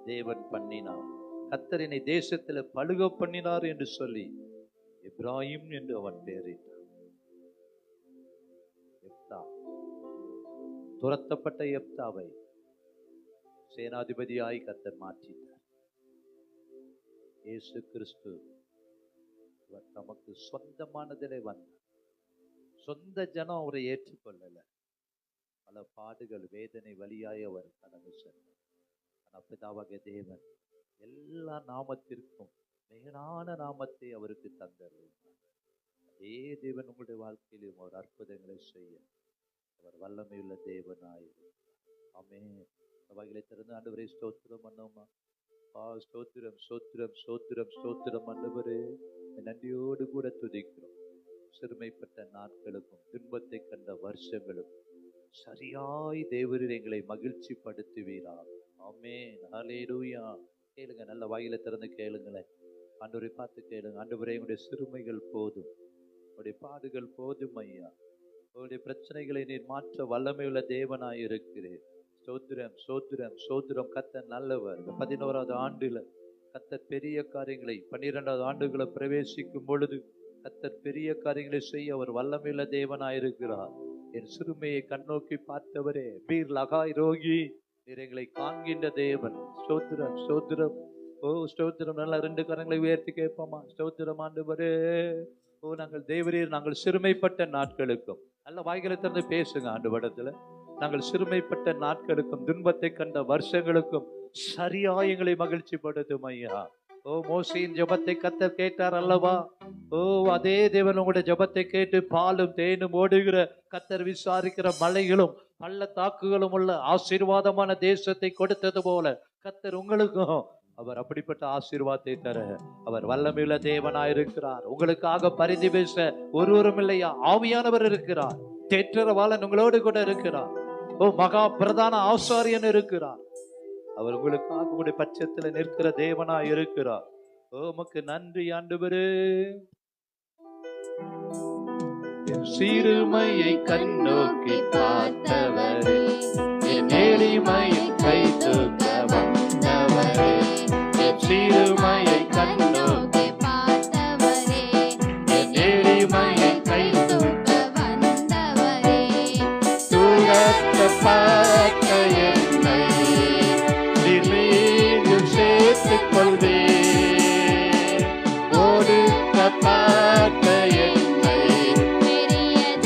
தேவன் பண்ணினார், கர்த்தர் என்னை தேசத்துல பழுக பண்ணினார் என்று சொல்லி எப்ராஹிம் என்று அவன் பெயரிட்டான். எப்தா, துரத்தப்பட்ட எப்தாவை சேனாதிபதியாய் கர்த்தர் மாற்றினார். இயேசு கிறிஸ்து நமக்கு சொந்தமானதிலே வந்தார். சொந்த ஜனம் அவரை ஏற்றுக்கொள்ளல. பல பாடுகள், வேதனை வழியாய் அவர் கடந்து சென்றார். ஆனால் பிதாவாகிய தேவன் எல்லா நாமத்திற்கும் மேலான நாமத்தை அவருக்கு தந்தருளினார். அதே தேவன் உங்களுடைய வாழ்க்கையிலும் ஒரு அற்புதங்களை செய்ய அவர் வல்லமையுள்ள தேவனாயிருக்கிறார். ஆமென். வகைகளை திறந்து ஆண்டவரே ஸ்தோத்திரம் பண்ணோமா? ஸ்தோத்திரம் ஸ்தோத்திரம் ஸ்தோத்திரம் ஸ்தோத்திரம் ஆண்டவரே, நன்றியோடு கூட துதிக்கிறோம். சிறுமைப்பட்ட நாட்களுக்கும் துன்பத்தை கண்ட வருஷங்களும் சரியாய் தேவரீர் எங்களை மகிழ்ச்சி படுத்துவீராக. ஆமென். ஹல்லேலூயா. கேளுங்க, நல்ல வாயில திறந்து கேளுங்களேன். ஆண்டவரை பார்த்து கேளுங்க. ஆண்டவரே, உங்களுடைய சிறுமைகள் போதும், உங்களுடைய பாடுகள் போதும் ஐயா. உங்களுடைய பிரச்சனைகளை நீர் மாற்ற வல்லமையுள்ள தேவனாய் இருக்கிறேன். ஸ்தோத்திரம் ஸ்தோத்திரம் ஸ்தோத்திரம். கர்த்தர் நல்லவர். இந்த 11வது ஆண்டுல கர்த்தர் பெரிய காரியங்களை, 12வது ஆண்டுகளை பிரவேசிக்கும் பொழுது கர்த்தர் பெரிய காரியங்களை செய்ய அவர் வல்லமையுள்ள தேவனாயிருக்கிறார். என் சிறுமையை கண்ணோக்கி பார்த்தவரே, பீர் லகாய் ரோகி, நீர் எங்களை காண்கின்ற தேவன். ஸ்தோத்திரம் ஸ்தோத்திரம். ஓ ஸ்தோத்திரம். நல்லா 2 கரங்களை உயர்த்தி கேட்போமா? ஸ்தோத்திரம் ஆண்டவரே. ஓ நாங்கள் தேவரீர், நாங்கள் சிறுமைப்பட்ட நாட்களுக்கும், நல்ல வாய்களை திறந்து பேசுங்க ஆண்டவரிடத்துல. நாங்கள் சிறுமைப்பட்ட நாட்களுக்கும் துன்பத்தை கண்ட வருஷங்களுக்கும் சரியாய் எங்களை மகிழ்ச்சி படுத்தும் ஐயா. ஓ மோசையின் ஜெபத்தை கர்த்தர் கேட்டார் அல்லவா? ஓ அதே தேவன் உங்களுடைய ஜெபத்தை கேட்டு பாலும் தேனும் ஓடுகிற, கர்த்தர் விசாரிக்கிற மலைகளும் பள்ளத்தாக்குகளும் உள்ள ஆசீர்வாதமான தேசத்தை கொடுத்தது போல கர்த்தர் உங்களுக்கும் அவர் அப்படிப்பட்ட ஆசீர்வாதத்தை தர அவர் வல்லமையுள்ள தேவனாயிருக்கிறார். உங்களுக்காக பரிந்து பேச ஒருவரும் இல்லையா? ஆவியானவர் இருக்கிறார். தேற்றரவாளன் உங்களோடு கூட இருக்கிறார். ஓ மகா பிரதான ஆசாரியன் இருக்கிறார். அவர் உங்களுக்காக உங்களுடைய பட்சத்தில் நிற்கிற தேவனாய் இருக்கிறார். ஓ உமக்கு நன்றி ஆண்டவரே. என் சிறுமையை கண்ணோக்கி பார்த்தவரே, என் எளிமையை கை தூக்க வந்தவரே, என் சிறுமையை கண்ணோக்கி பார்த்தவரே, என் எளிமையை கை தூக்க வந்தவரே, தூரத்தை பார்க்க என்னை நீர் சேர்த்துக் கொள்வே, ஓடுத்த பார்க்க என்னை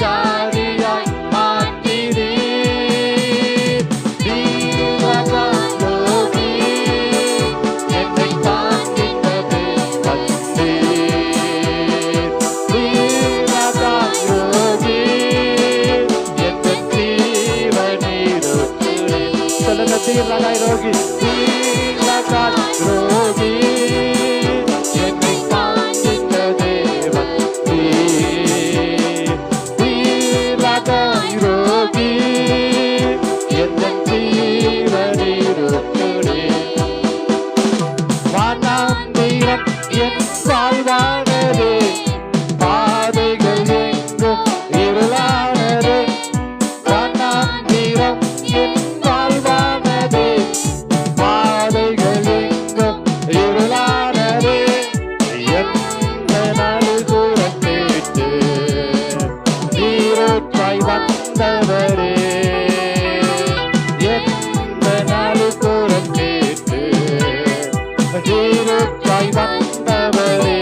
ஜாதியாய் மாற்றினே, தீரகாயோகி என்னை காக்கின்றது வந்தே, தீரகாயோகி எந்த ஜீவனீருக்கிறே. சொல்லுங்க, தீரகாயோகி, தீரகாயோகி என்னை காக்கின்றது வந்தே, தீரகாயோகி எந்த ஜீவனீருக்கிறே. வானாந்திரம் என் வாழ்வானதே, பாதைகள் எங்கும் இருளானதே, வானாந்திரம் என் வாழ்வானதே, பாதைகள் எங்கும் இருளானதே, எந்த நடுகுறம் கேட்டு நீரூற்றாய் வந்தவரே, எந்த நடுகுறம் கேட்டு நீரூற்றாய் வந்தவரே,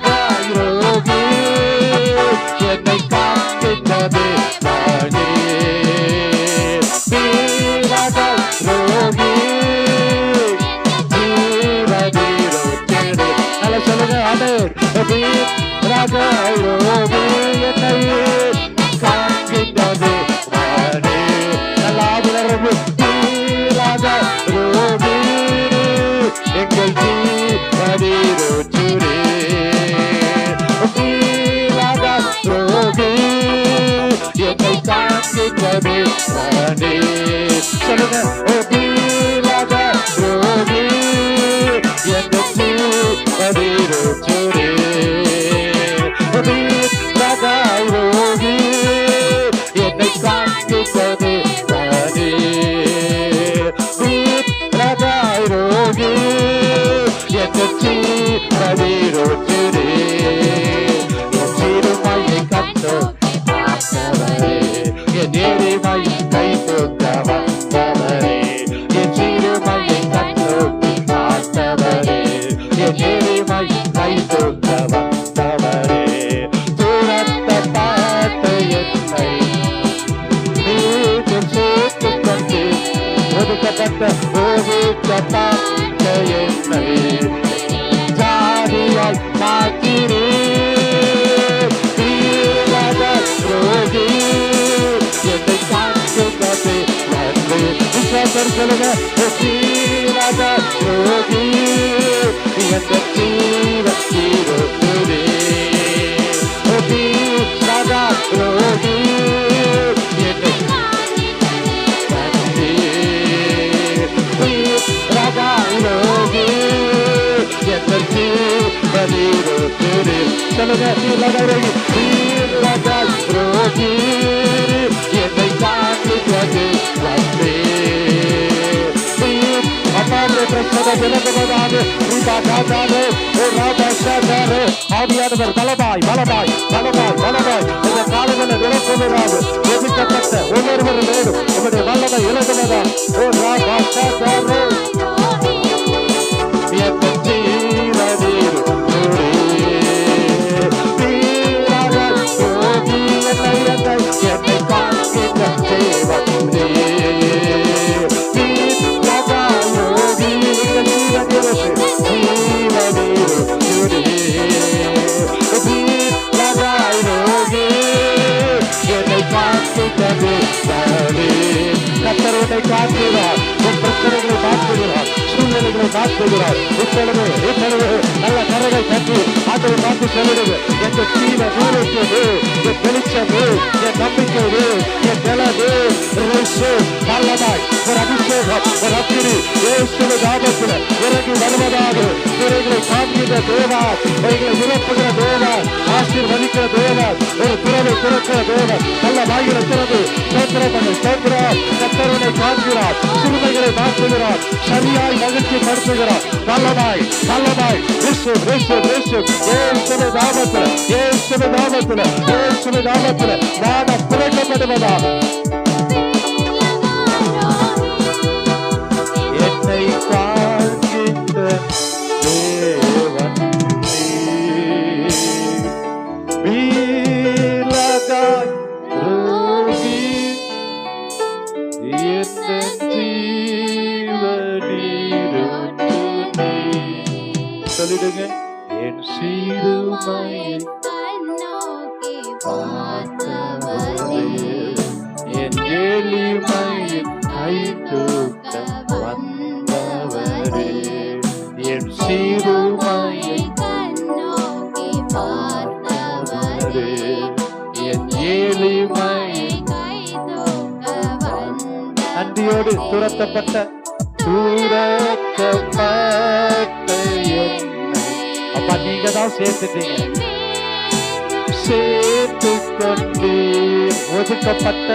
ரோகி என்னை காக்கின்றது நானே. வீரகாய் ரோகி ஜீவனீரோச்சேடு. நல்லா சொல்லுங்க. அது வீரகாய் ரோகி என்னை காக்கின்றது நானே. நல்லா உணர்வு. வீரகாய் ரோகி எங்கள் ஜீவனீரோச்சேடு. ரோகி என்னை காக்கின்றது நானே. சொல்லுங்க. ரோகி எங்கள் ஜீவனீரோச்சேடு. ரோகி என்னை காக்கின்றது நானே. ரோகி எங்கள் ஜீவனீரோச்சேடு. சிறுமையை கண்டு பார்த்தவரே என் எளிமையை கை தூக்க வந்தவரே. என் சிறுமையை கண்டு பார்த்தவரே என் எளிமையை கை தூக்க வந்தவரே. துரத்த பார்த்த என்னை மீண்டும் சேர்த்துக் கொண்டு ஒதுக்கப்பட்ட என்னை ஜாதியாய் மாற்றினீர். ரோகி என்னை காக்கின்றது நன்றி. விசுவாசம் சொல்லுங்க. ரோகி எங்கள் ஜீவனீரோச்சேடு. ரோகி என்னை நன்றி. ரோகி எங்கள் ஜீவனீரோச்சேடு. சொல்லுங்க. ரோகி என்னை காக்கின்றது நன்றி. ஆவியானவர் பலமாய் பலமாய் பலமாய் பலமாய் இந்த காலங்களை விளக்குவதாக ஒதுக்கப்பட்ட ஒவ்வொருவர் மேலும் உங்களுடைய வல்லமை இழந்ததான். என்னை காக்கின்ற தேவனே. கர்த்தரை காட்டுகிறார். உன் பிரச்சனைகளை மாற்றுகிறார். சூழ்நிலைகளை மாற்றுகிறார். இப்பொழுது நல்ல கரவை கட்டி அதை மாற்றி சொல்லிடுது. என் ஜீவ நீரோச்சேடு, என் வெளிச்சமே, என் நம்பிக்கையே, என் பலமே, வல்லமாய் ஒரு அபிஷேகம், ஒரு அக்கினி இயேசுவின் நாமத்தில் இறங்கி வருவதாக. துறைகளை காண்கின்ற தேவா, எங்களை நிரப்புகிற தேவா, ஆசீர்வதிக்கிற தேவா, ஒரு துறவை திறக்கிற தேவா, நல்ல வாயிலை திறந்து ஸ்தோத்திரம். கர்த்தரை காண்கிறார். சிறுமைகளை மாற்றுகிறார். சரியாய் மகிழ்ச்சி படுத்துகிறார். வல்லமாய் வல்லமாய் இயேசுவின் நாமத்தில் வானம் திறக்கப்படுவதாக. என்னை காண்கின்ற தேவன் வீரகாய் ரோகி என் ஜீவனீரோச்சேடு. சொல்லிடுங்க. என் சிறுமையை பார்த்தவரே என் எளிமையை கை தூக்க வந்தவரே. என் சிறுமையை பார்த்தவரே என் எளிமையை நன்றியோடு துரத்தப்பட்ட அப்பா நீங்க தான் சேர்த்துட்டீங்க. சேர்த்து கொண்டு ஒதுக்கப்பட்ட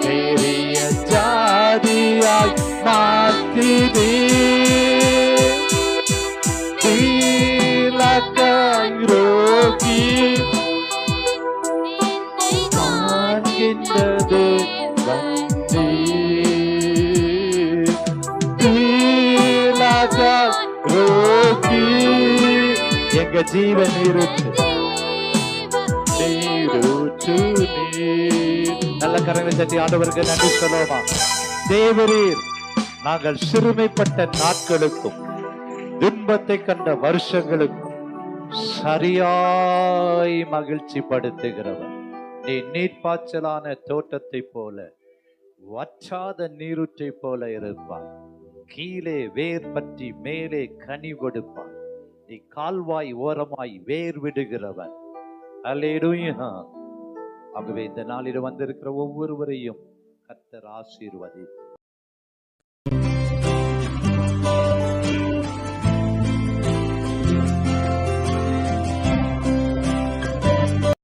பெரிய ஜாதியாய் மாற்றினீர். ரோகி காண்கின்றது நன்றி. எங்க ஜீவ நீரூற்று நீரூற்று நீர். நல்ல கரங்களை தட்டி ஆண்டவருக்கு நன்றி சொல்லுவோமா? தேவரீர் நாங்கள் சிறுமைப்பட்ட நாட்களுக்கும் துன்பத்தை கண்ட வருஷங்களுக்கும் சரியாய் மகிழ்ச்சி படுத்துகிறவர். நீ நீர்ப்பாய்ச்சலான தோட்டத்தை போல வற்றாத நீரூற்றை போல இருப்பார். கீழே வேர் பற்றி மேலே கனி கொடுப்பார். நீ கால்வாய் ஓரமாய் வேர் விடுகிறவர். அல்லேலூயா. ஆகவே இந்த நாளில் வந்திருக்கிற ஒவ்வொருவரையும் கர்த்தர் ஆசீர்வதிப்பார்.